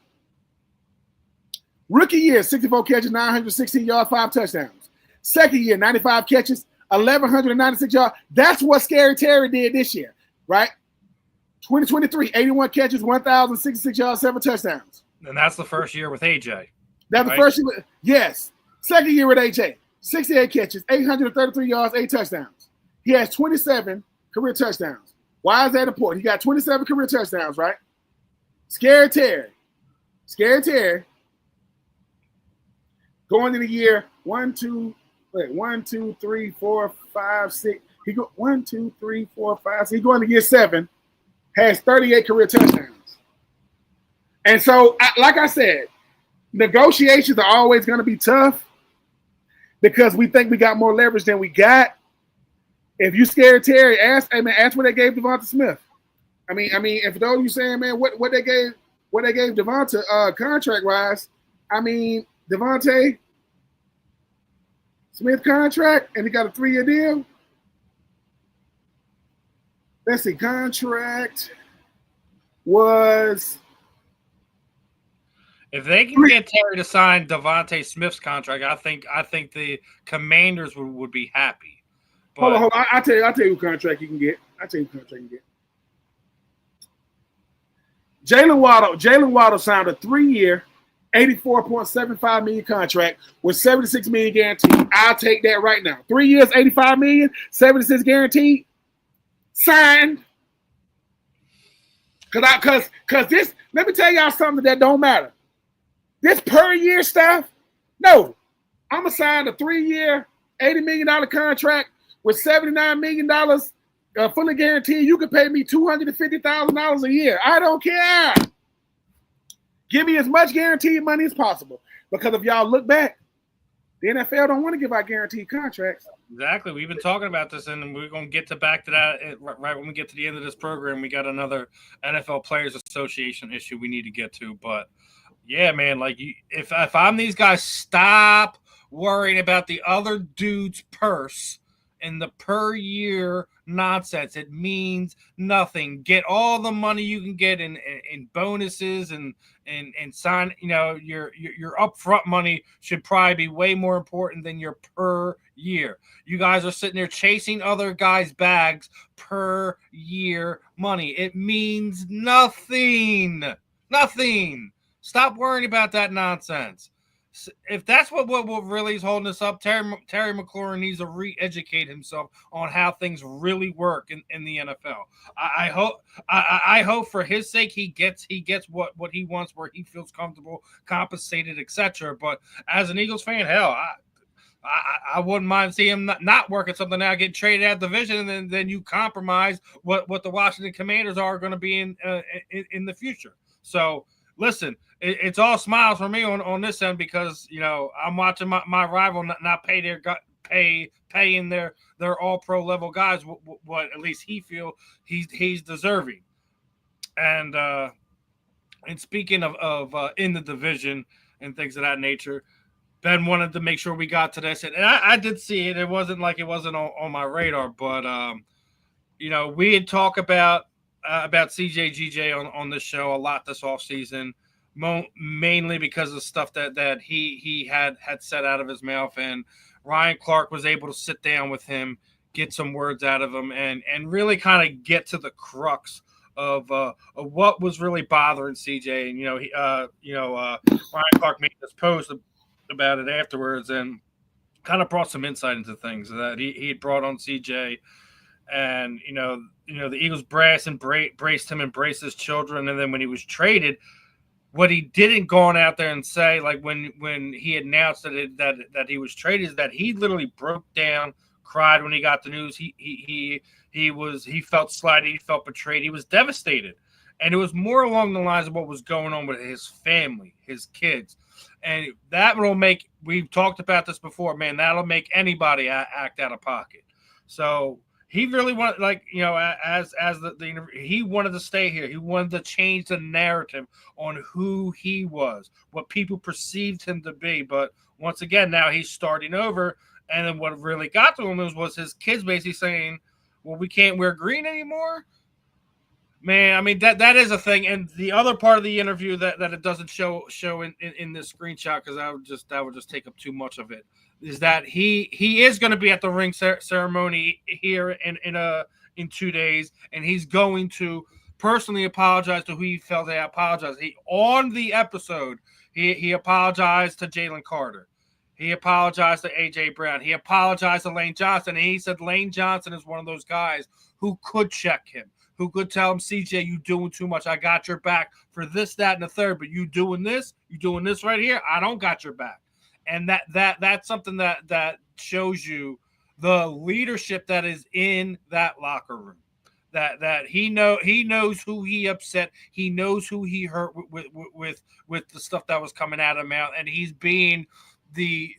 Rookie year, 64 catches, 916 yards, 5 touchdowns. Second year, 95 catches, 1,196 yards. That's what Scary Terry did this year, right? 2023, 81 catches, 1,066 yards, 7 touchdowns. And that's the first year with AJ. That's right? The first year. Yes. Second year with AJ, 68 catches, 833 yards, 8 touchdowns. He has 27 career touchdowns. Why is that important? He got 27 career touchdowns, right? Scary Terry. Going in the year 1, 2, 3, 4, 5, 6. He go 1, 2, 3, 4, 5. So he going to year 7. Has 38 career touchdowns. And so, like I said, negotiations are always going to be tough because we think we got more leverage than we got. If you scared Terry, ask what they gave Devonta Smith. I mean, and for those of you saying, man, what they gave Devonta contract wise, I mean, Devontae, Smith contract, and he got a 3-year deal. Let's see, contract was. If they can get Terry to sign Devontae Smith's contract, I think the Commanders would be happy. But, hold on. I'll tell you who contract you can get. Jalen Waddle signed a 3-year, $84.75 million contract with $76 million guaranteed. I'll take that right now. 3 years, $85 million, $76 guaranteed. Signed. Cause this, let me tell y'all something that don't matter. This per year stuff, no. I'm gonna sign a 3-year, $80 million contract with $79 million fully guaranteed. You can pay me $250,000 a year. I don't care. Give me as much guaranteed money as possible. Because if y'all look back, the NFL don't want to give out guaranteed contracts. Exactly. We've been talking about this, and we're going to get back to that right when we get to the end of this program. We got another NFL Players Association issue we need to get to. But, yeah, man, like if I'm these guys, stop worrying about the other dude's purse and the per year nonsense. It means nothing. Get all the money you can get in bonuses and sign. You know, your upfront money should probably be way more important than your per year. You guys are sitting there chasing other guys' bags per year money. It means nothing. Nothing. Stop worrying about that nonsense. If that's what really is holding us up, Terry McLaurin needs to re-educate himself on how things really work in the NFL. I hope for his sake he gets what he wants, where he feels comfortable, compensated, etc. But as an Eagles fan, hell, I wouldn't mind seeing him not working something out, get traded out of the division, and then you compromise what the Washington Commanders are going to be in the future. So listen. It's all smiles for me on this end because, you know, I'm watching my rival not paying their all pro level guys what at least he feel he's deserving. And speaking of in the division and things of that nature, Ben wanted to make sure we got to this, and I did see it. It wasn't like it wasn't on my radar, but you know, we had talked about CJ on this show a lot this offseason. Mainly because of stuff that he had said out of his mouth, and Ryan Clark was able to sit down with him, get some words out of him, and really kind of get to the crux of what was really bothering CJ. And Ryan Clark made this post about it afterwards, and kind of brought some insight into things that he had brought on CJ, and the Eagles brass embraced him, embraced his children, and then when he was traded. What he didn't go on out there and say, like when he announced that he was traded, is that he literally broke down, cried when he got the news. He felt slighted, he felt betrayed, he was devastated, and it was more along the lines of what was going on with his family, his kids, and that will make. We've talked about this before, man. That'll make anybody act out of pocket. So. He really wanted, as the he wanted to stay here. He wanted to change the narrative on who he was, what people perceived him to be. But once again, now he's starting over. And then what really got to him was his kids basically saying, "Well, we can't wear green anymore." Man, I mean that is a thing. And the other part of the interview that it doesn't show in this screenshot, because that would just take up too much of it, is that he is going to be at the ring ceremony here in 2 days, and he's going to personally apologize to who he felt they apologized. On the episode, he apologized to Jalen Carter. He apologized to A.J. Brown. He apologized to Lane Johnson, and he said Lane Johnson is one of those guys who could check him, who could tell him, CJ, you doing too much. I got your back for this, that, and the third, but you doing this right here, I don't got your back. And that's something that shows you the leadership that is in that locker room. That he knows who he upset. He knows who he hurt with the stuff that was coming out of him out, and he's being the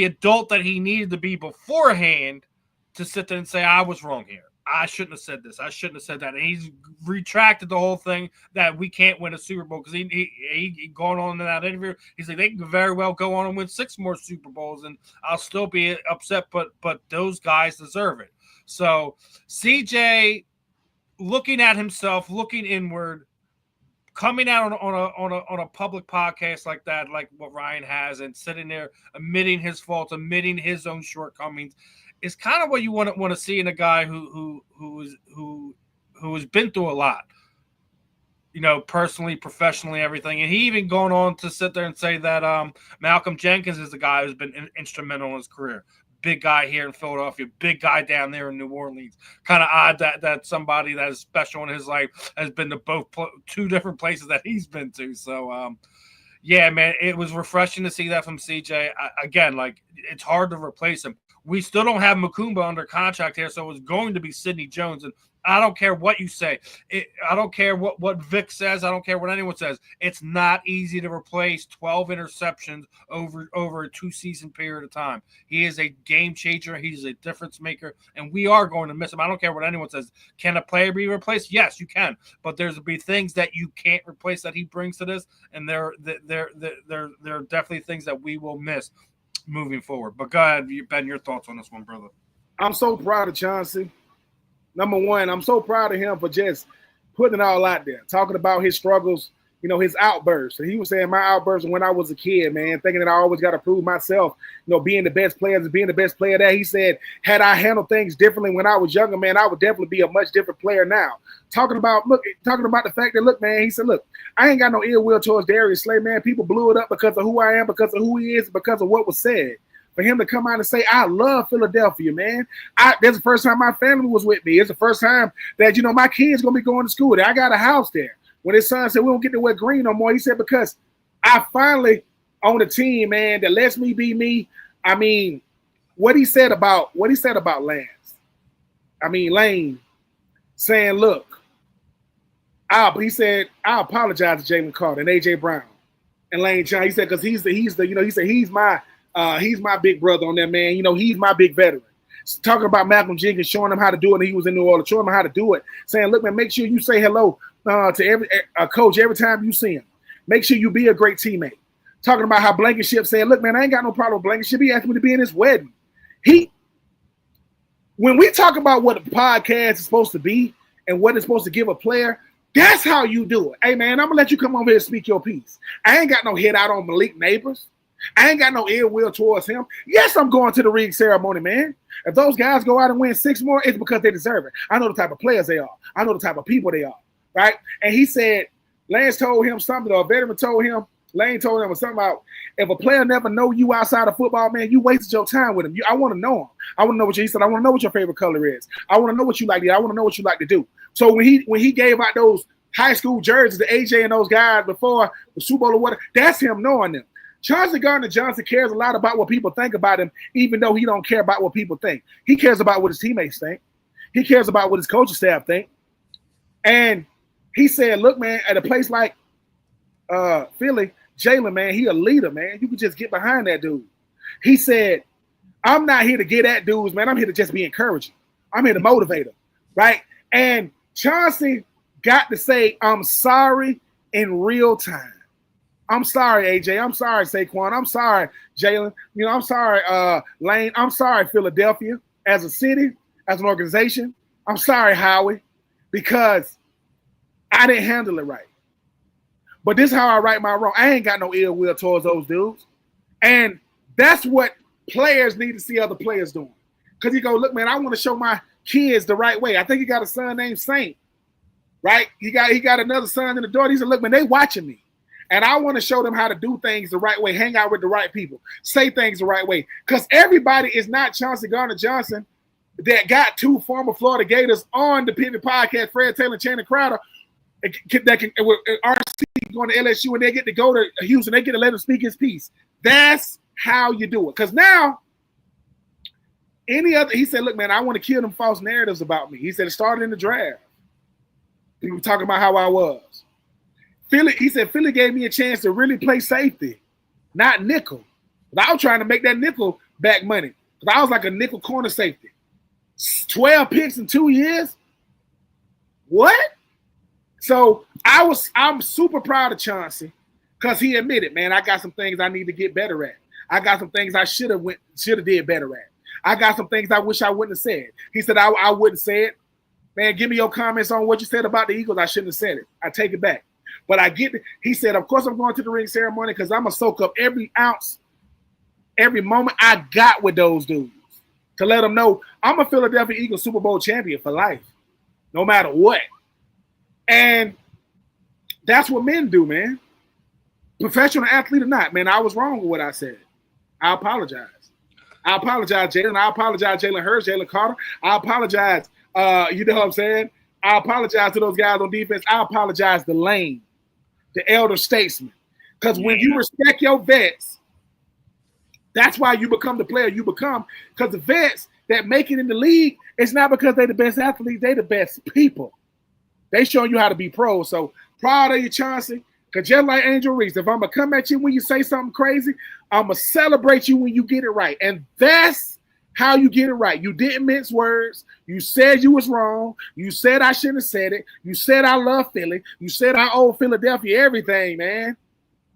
adult that he needed to be beforehand to sit there and say, I was wrong here. I shouldn't have said this. I shouldn't have said that. And he's retracted the whole thing that we can't win a Super Bowl because he going on in that interview. He's like, they can very well go on and win 6 more Super Bowls, and I'll still be upset. But those guys deserve it. So CJ, looking at himself, looking inward, coming out on a public podcast like that, like what Ryan has, and sitting there admitting his faults, admitting his own shortcomings, is kind of what you want to see in a guy who has been through a lot, personally, professionally, everything. And he even going on to sit there and say that Malcolm Jenkins is the guy who's been instrumental in his career. Big guy here in Philadelphia, big guy down there in New Orleans. Kind of odd that somebody that is special in his life has been to both 2 different places that he's been to. So, yeah, man, it was refreshing to see that from CJ. Again, like, it's hard to replace him. We still don't have Mukumba under contract here, so it's going to be Sidney Jones. And I don't care what you say. I don't care what Vic says. I don't care what anyone says. It's not easy to replace 12 interceptions over a 2-season period of time. He is a game changer. He's a difference maker, and we are going to miss him. I don't care what anyone says. Can a player be replaced? Yes, you can. But there's be things that you can't replace that he brings to this, and there are definitely things that we will miss moving forward. But go ahead, Ben, your thoughts on this one, brother. I'm so proud of Chauncey. Number one, I'm so proud of him for just putting it all out there, talking about his struggles, his outbursts. And he was saying my outbursts when I was a kid, man, thinking that I always got to prove myself, being the best player and being the best player there. He said, had I handled things differently when I was younger, man, I would definitely be a much different player now. Talking about the fact that, look, man, he said, look, I ain't got no ill will towards Darius Slay, man. People blew it up because of who I am, because of who he is, because of what was said. For him to come out and say, I love Philadelphia, man. That's the first time my family was with me. It's the first time that, my kids going to be going to school there. I got a house there. When his son said, we don't get to wear green no more, he said, because I finally on a team, man, that lets me be me. I mean, what he said about Lance. I mean, Lane saying, look, he said, I apologize to Jalen Carter and A.J. Brown and Lane John. He said, because he said, he's my big brother on that, man. He's my big veteran. Talking about Malcolm Jenkins, showing him how to do it, and he was in New Orleans, showing him how to do it, saying, look, man, make sure you say hello to every coach every time you see him. Make sure you be a great teammate. Talking about how Blankenship said, look, man, I ain't got no problem with Blankenship. He asked me to be in his wedding. When we talk about what a podcast is supposed to be and what it's supposed to give a player, that's how you do it. Hey, man, I'm going to let you come over here and speak your piece. I ain't got no head out on Malik Neighbors. I ain't got no ill will towards him. Yes, I'm going to the ring ceremony, man. If those guys go out and win 6 more, it's because they deserve it. I know the type of players they are. I know the type of people they are, right? And he said, Lance told him something, or a veteran told him, Lane told him something about, if a player never know you outside of football, man, you wasted your time with him. I want to know him. I want to know what he said. I want to know what your favorite color is. I want to know what you like to do. I want to know what you like to do. So when he gave out those high school jerseys to AJ and those guys before the Super Bowl or whatever, that's him knowing them. Chauncey Gardner-Johnson cares a lot about what people think about him, even though he don't care about what people think. He cares about what his teammates think. He cares about what his coaching staff think. And he said, look, man, at a place like Philly, Jalen, man, he a leader, man. You can just get behind that dude. He said, I'm not here to get at dudes, man. I'm here to just be encouraging. I'm here to motivate them, right? And Chauncey got to say, I'm sorry in real time. I'm sorry, AJ. I'm sorry, Saquon. I'm sorry, Jalen. I'm sorry, Lane. I'm sorry, Philadelphia, as a city, as an organization. I'm sorry, Howie, because I didn't handle it right. But this is how I right my wrong. I ain't got no ill will towards those dudes. And that's what players need to see other players doing. Because you go, look, man, I want to show my kids the right way. I think he got a son named Saint, right? He got another son in the door. He said, look, man, they watching me. And I want to show them how to do things the right way, hang out with the right people, say things the right way. Because everybody is not Chauncey Gardner-Johnson that got 2 former Florida Gators on the Pivot Podcast, Fred Taylor and Channing Crowder, that can RC going to LSU, and they get to go to Houston. They get to let him speak his piece. That's how you do it. Because now, he said, look, man, I want to kill them false narratives about me. He said it started in the draft. He was talking about how I was. He said Philly gave me a chance to really play safety, not nickel. But I was trying to make that nickel back money. Because I was like a nickel corner safety. 12 picks in 2 years. What? So I'm super proud of Chauncey because he admitted, man, I got some things I need to get better at. I got some things I should have did better at. I got some things I wish I wouldn't have said. He said I wouldn't say it. Man, give me your comments on what you said about the Eagles. I shouldn't have said it. I take it back. But I get it. He said, of course I'm going to the ring ceremony because I'm going to soak up every ounce, every moment I got with those dudes to let them know I'm a Philadelphia Eagles Super Bowl champion for life, no matter what. And that's what men do, man. Professional athlete or not, man, I was wrong with what I said. I apologize. I apologize, Jalen. I apologize, Jalen Hurts, Jalen Carter. I apologize, you know what I'm saying? I apologize to those guys on defense. I apologize to Lane, the elder statesman. Because when you respect your vets, that's why you become the player you become. Because the vets that make it in the league, it's not because they're the best athletes, they're the best people. They showing you how to be pros. So proud of you, Chauncey. Because just like Angel Reese, if I'm going to come at you when you say something crazy, I'm going to celebrate you when you get it right. And that's how you get it right. You didn't mince words. You said you was wrong. You said I shouldn't have said it. You said I love Philly. You said I owe Philadelphia everything, man.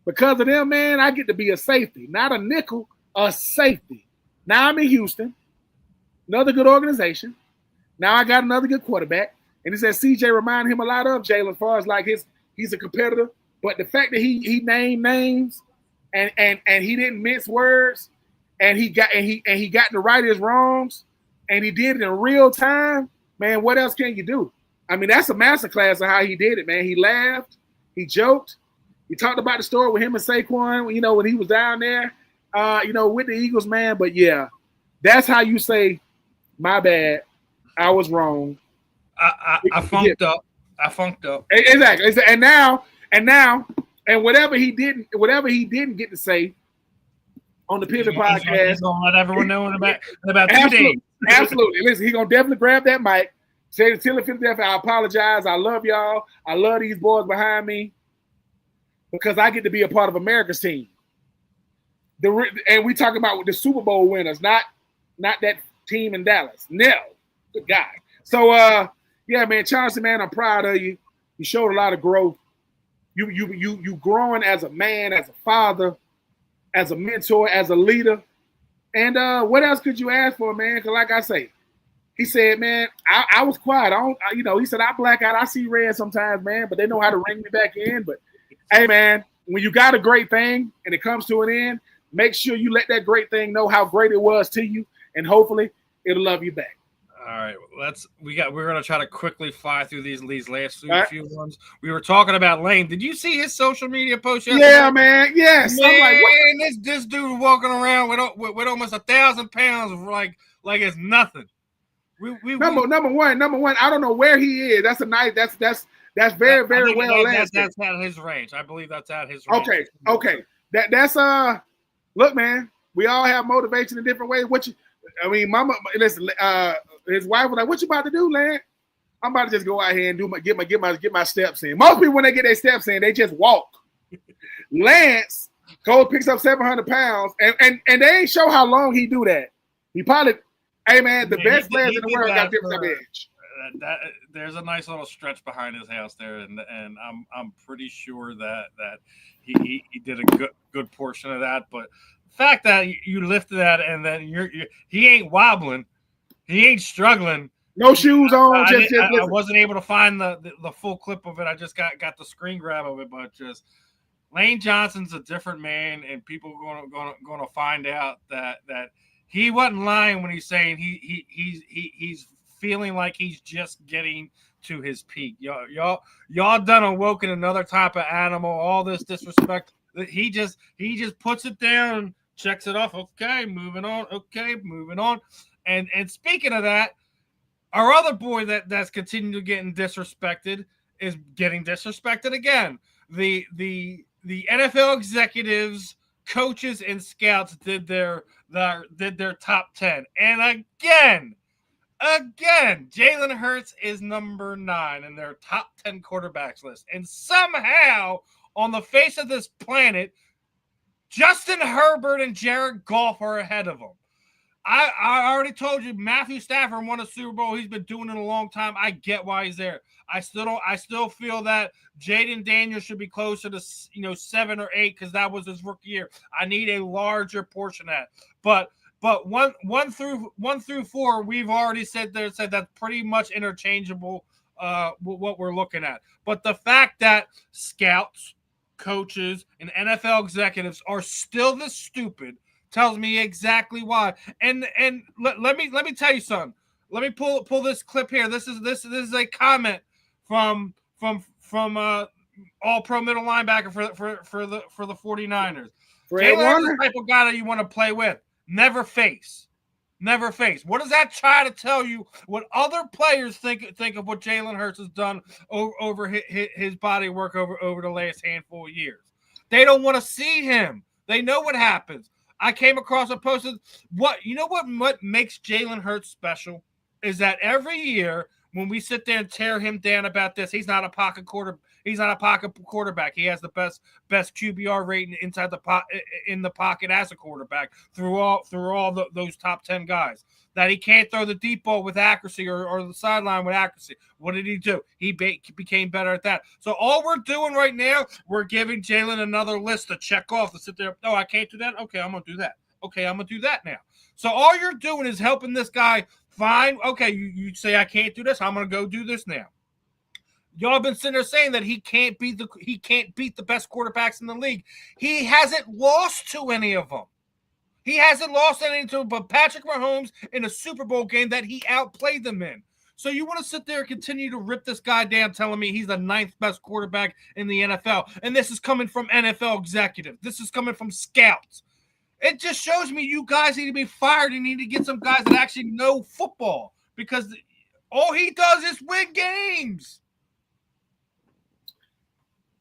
Because of them, man, I get to be a safety. Not a nickel, a safety. Now I'm in Houston. Another good organization. Now I got another good quarterback. And he said CJ reminded him a lot of Jalen as far as like he's a competitor. But the fact that he named names and he didn't mince words and he got to right his wrongs and he did it in real time, man, what else can you do? I mean, that's a masterclass of how he did it, man. He laughed, he joked, he talked about the story with him and Saquon, you know, when he was down there, you know, with the Eagles, man. But yeah, that's how you say, my bad, I was wrong. I funked up. I funked up. Exactly. And whatever he didn't get to say on the Pivot podcast, he's gonna let everyone know in about 2 days. Absolutely. Listen, he's gonna definitely grab that mic, say to Philadelphia, I apologize. I love y'all. I love these boys behind me because I get to be a part of America's team. And we talking about the Super Bowl winners, not that team in Dallas. No, good guy. So yeah, man, Chauncey, man, I'm proud of you. You showed a lot of growth. You growing as a man, as a father, as a mentor, as a leader. And what else could you ask for, man? Because like I say, he said, man, I was quiet. He said, I black out. I see red sometimes, man, but they know how to ring me back in. But hey, man, when you got a great thing and it comes to an end, make sure you let that great thing know how great it was to you, and hopefully it'll love you back. All right, we're gonna try to quickly fly through these last few ones. We were talking about Lane. Did you see his social media post yesterday? Yeah, man. Yes. Man, I'm like, what? This dude walking around with almost 1,000 pounds, like it's nothing. Number one. I don't know where he is. That's very well answered. That's out of his range. I believe that's out of his range. Okay. That's look, man. We all have motivation in different ways. Mama, listen. His wife was like, "What you about to do, Lance?" I'm about to just go out here and get my steps in. Most people, when they get their steps in, they just walk. Lance picks up 700 pounds, and they ain't show how long he do that. He probably, hey man, the best players in the world got 57 inch. There's a nice little stretch behind his house there, and I'm pretty sure that he did a good portion of that. But the fact that you lifted that and then he ain't wobbling. He ain't struggling. No shoes on. I wasn't able to find the full clip of it. I just got the screen grab of it, but just Lane Johnson's a different man, and people are gonna find out that he wasn't lying when he's saying he's feeling like he's just getting to his peak. Y'all done awoken another type of animal. All this disrespect. He just puts it down, checks it off. Okay, moving on. Okay, moving on. And speaking of that, our other boy that's continuing to getting disrespected is getting disrespected again. The NFL executives, coaches, and scouts did their top 10, and again, Jalen Hurts is number 9 in their top 10 quarterbacks list, and somehow on the face of this planet, Justin Herbert and Jared Goff are ahead of him. I already told you Matthew Stafford won a Super Bowl. He's been doing it a long time. I get why he's there. I still feel that Jaden Daniels should be closer to 7 or 8 because that was his rookie year. I need a larger portion of that. But one through 4, we've already said that's pretty much interchangeable. What we're looking at. But the fact that scouts, coaches, and NFL executives are still this stupid tells me exactly why. And let me tell you something. Let me pull this clip here. This is a comment from all pro middle linebacker for the 49ers. Jalen Hurts is the type of guy that you want to play with. Never face. What does that try to tell you? What other players think of what Jalen Hurts has done over his body work over the last handful of years? They don't want to see him. They know what happens. I came across a post. What makes Jalen Hurts special is that every year when we sit there and tear him down about this, he's not a pocket quarterback. He has the best QBR rating inside in the pocket as a quarterback through all those top 10 guys. That he can't throw the deep ball with accuracy or the sideline with accuracy. What did he do? He became better at that. So all we're doing right now, we're giving Jalen another list to check off to sit there. Oh, I can't do that? Okay, I'm going to do that. Okay, I'm going to do that now. So all you're doing is helping this guy find, okay, you say I can't do this. I'm going to go do this now. Y'all been sitting there saying that he can't beat the best quarterbacks in the league. He hasn't lost to any of them. He hasn't lost any to but Patrick Mahomes in a Super Bowl game that he outplayed them in. So you want to sit there and continue to rip this guy down telling me he's the 9th best quarterback in the NFL. And this is coming from NFL executives. This is coming from scouts. It just shows me you guys need to be fired. You need to get some guys that actually know football because all he does is win games.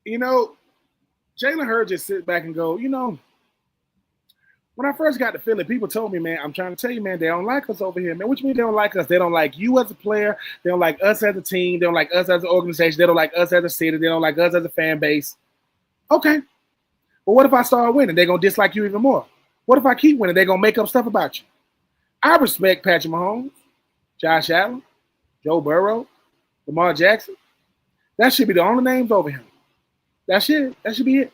Jalen Hurts just sit back and go, when I first got to Philly, people told me, man, I'm trying to tell you, man, they don't like us over here, man. What you mean they don't like us? They don't like you as a player. They don't like us as a team. They don't like us as an organization. They don't like us as a city. They don't like us as a fan base. Okay. Well, what if I start winning? They're going to dislike you even more. What if I keep winning? They're going to make up stuff about you. I respect Patrick Mahomes, Josh Allen, Joe Burrow, Lamar Jackson. That should be the only names over him. That's it. That should be it.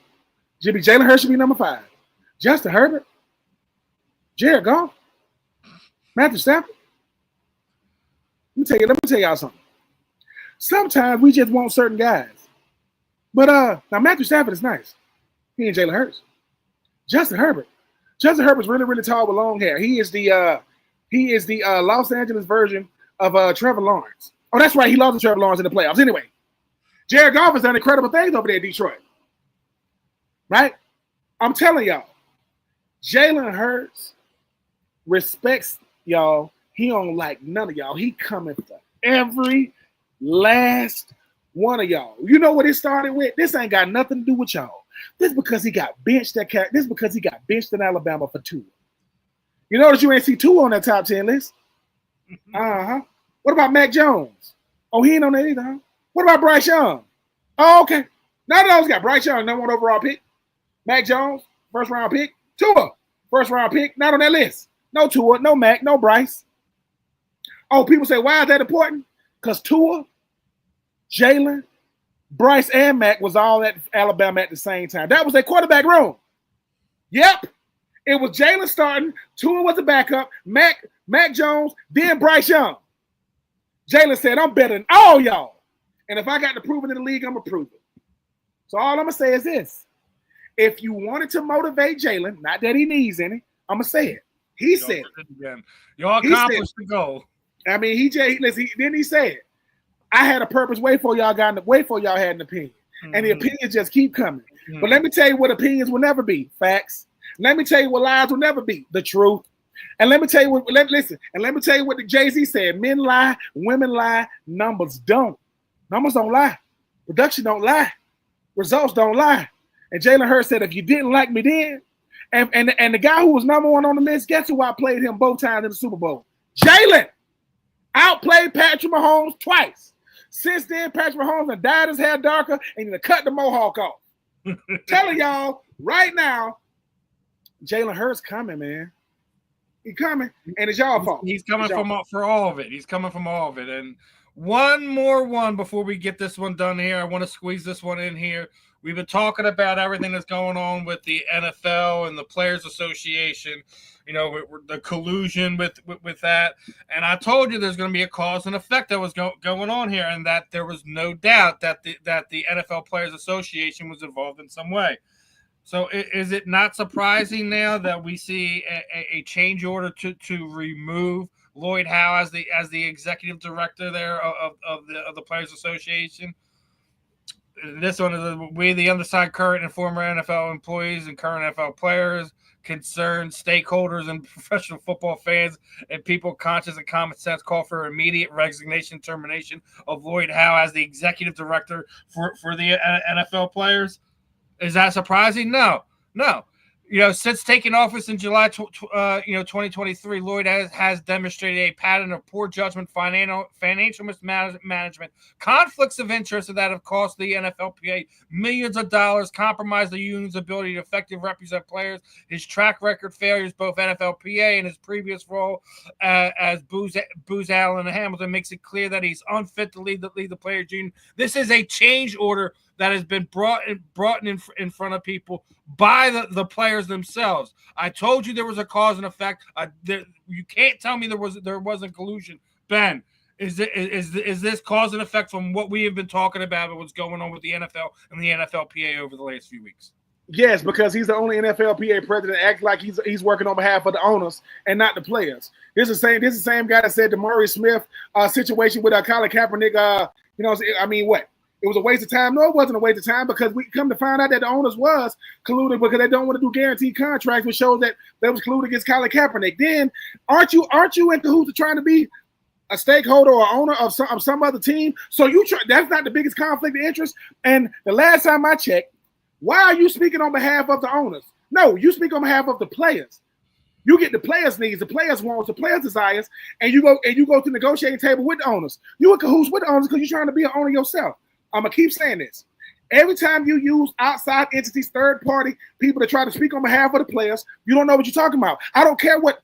Jalen Hurts should be number 5. Justin Herbert. Jared Goff, Matthew Stafford. Let me tell y'all something. Sometimes we just want certain guys. But now Matthew Stafford is nice. He ain't Jalen Hurts. Justin Herbert's really, really tall with long hair. He is the Los Angeles version of Trevor Lawrence. Oh, that's right. He lost to Trevor Lawrence in the playoffs. Anyway, Jared Goff has done incredible things over there in Detroit. Right? I'm telling y'all, Jalen Hurts respects y'all. He don't like none of y'all. He coming for every last one of y'all. You know what it started with? This ain't got nothing to do with y'all. This is because he got benched This is because he got benched in Alabama for Tua. You notice you ain't see Tua on that top 10 list? Uh-huh. What about Mac Jones? Oh, he ain't on that either, huh? What about Bryce Young? Oh, okay. None of those got Bryce Young, number 1 overall pick. Mac Jones, first round pick. Tua, first round pick. Not on that list. No Tua, no Mac, no Bryce. Oh, people say, why is that important? Because Tua, Jalen, Bryce, and Mac was all at Alabama at the same time. That was a quarterback room. Yep. It was Jalen starting. Tua was a backup. Mac Jones, then Bryce Young. Jalen said, I'm better than all y'all. And if I got to prove it in the league, I'm going to prove it. So all I'm going to say is this. If you wanted to motivate Jalen, not that he needs any, I'm going to say it. He said it. Y'all accomplished the goal. I mean, then he said, I had a purpose way for y'all had an opinion. Mm-hmm. And the opinions just keep coming. Mm-hmm. But let me tell you what opinions will never be. Facts. Let me tell you what lies will never be. The truth. And let me tell you what, let me tell you what the Jay-Z said. Men lie, women lie, numbers don't. Numbers don't lie. Production don't lie. Results don't lie. And Jalen Hurts said, if you didn't like me then, and the guy who was number 1 on the list, guess who outplayed him both times in the Super Bowl? Jalen outplayed Patrick Mahomes twice. Since then, Patrick Mahomes has dyed his hair darker and he cut the mohawk off. Telling y'all right now, Jalen Hurts coming, man. He's coming, and it's y'all fault. He's coming for all of it. He's coming from all of it. And one more before we get this one done here. I want to squeeze this one in here. We've been talking about everything that's going on with the NFL and the Players Association, the collusion with that. And I told you there's going to be a cause and effect that was going on here, and that there was no doubt that the NFL Players Association was involved in some way. So is it not surprising now that we see a change order to remove Lloyd Howe as the executive director there of the Players Association? This one is we, the undersigned current and former NFL employees and current NFL players, concerned stakeholders and professional football fans and people conscious and common sense call for immediate resignation and termination of Lloyd Howe as the executive director for the NFL players. Is that surprising? No. Since taking office in July 2023, Lloyd has demonstrated a pattern of poor judgment, financial mismanagement, conflicts of interest that have cost the NFLPA millions of dollars, compromised the union's ability to effectively represent players. His track record failures, both NFLPA and his previous role as Booz Allen and Hamilton, makes it clear that he's unfit to lead the players' union. This is a change order that has been brought in front of people by the players themselves. I told you there was a cause and effect. You can't tell me there wasn't collusion. Ben, is this cause and effect from what we have been talking about and what's going on with the NFL and the NFLPA over the last few weeks? Yes, because he's the only NFLPA president that acts like he's working on behalf of the owners and not the players. This is the same guy that said the Murray Smith situation with Colin Kaepernick. What? It was a waste of time. No, it wasn't a waste of time, because we come to find out that the owners was colluded because they don't want to do guaranteed contracts, which shows that they was colluded against Colin Kaepernick. Then aren't you in cahoots of trying to be a stakeholder or owner of some other team? So that's not the biggest conflict of interest. And the last time I checked, why are you speaking on behalf of the owners? No, you speak on behalf of the players. You get the players' needs, the players' wants, the players' desires, and you go to the negotiating table with the owners. You in cahoots with the owners because you're trying to be an owner yourself. I'm going to keep saying this. Every time you use outside entities, third party people to try to speak on behalf of the players, you don't know what you're talking about. I don't care what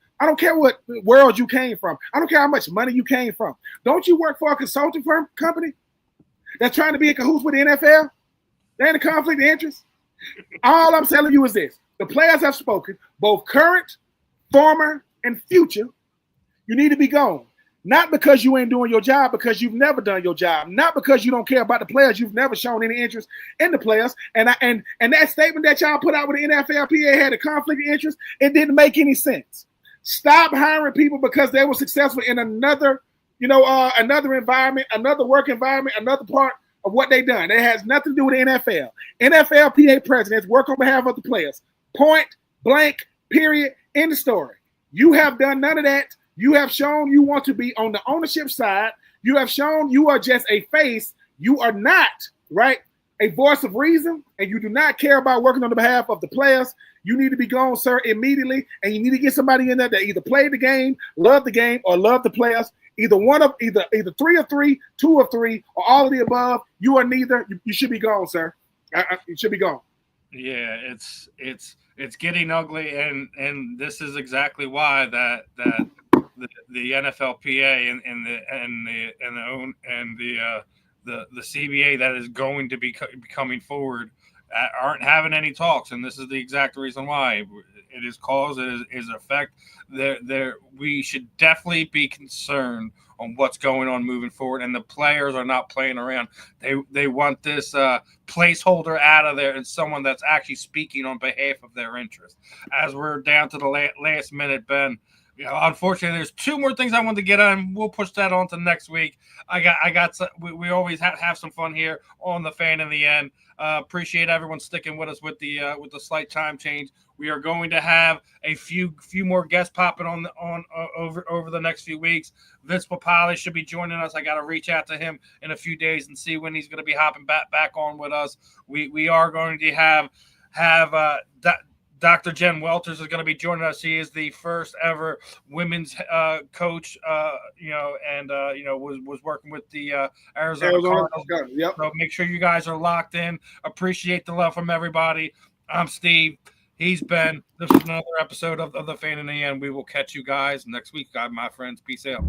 world you came from. I don't care how much money you came from. Don't you work for a consulting firm company that's trying to be in cahoots with the NFL? They're in a conflict of interest. All I'm telling you is this. The players have spoken, both current, former, and future. You need to be gone. Not because you ain't doing your job, because you've never done your job. Not because you don't care about the players. You've never shown any interest in the players. And that statement that y'all put out with the NFLPA had a conflict of interest. It didn't make any sense. Stop hiring people because they were successful in another environment, another work environment, another part of what they done. It has nothing to do with the NFL. NFLPA presidents work on behalf of the players. Point blank, period, end of story. You have done none of that. You have shown you want to be on the ownership side. You have shown you are just a face. You are not, right, a voice of reason, and you do not care about working on the behalf of the players. You need to be gone, sir, immediately, and you need to get somebody in there that either played the game, loved the game, or loved the players. Either 3 of 3, 2 of 3, or all of the above. You are neither. You should be gone, sir. You should be gone. Yeah, it's getting ugly, and this is exactly why that the NFLPA and the CBA that is going to be coming forward aren't having any talks, and this is the exact reason why. It is cause, it is effect. We should definitely be concerned on what's going on moving forward, and the players are not playing around. They want this placeholder out of there and someone that's actually speaking on behalf of their interest. As we're down to the last minute, Ben, unfortunately, there's 2 more things I want to get on. We'll push that on to next week. We always have some fun here on the Fan in the End. Appreciate everyone sticking with us with the slight time change. We are going to have a few more guests popping on over the next few weeks. Vince Papali should be joining us. I got to reach out to him in a few days and see when he's going to be hopping back on with us. We are going to have Dr. Jen Welters is going to be joining us. She is the first ever women's coach, was working with the Arizona Cardinals. Yep. So make sure you guys are locked in. Appreciate the love from everybody. I'm Steve. He's been. This is another episode of the Fan in the End. We will catch you guys next week, my friends. Peace out.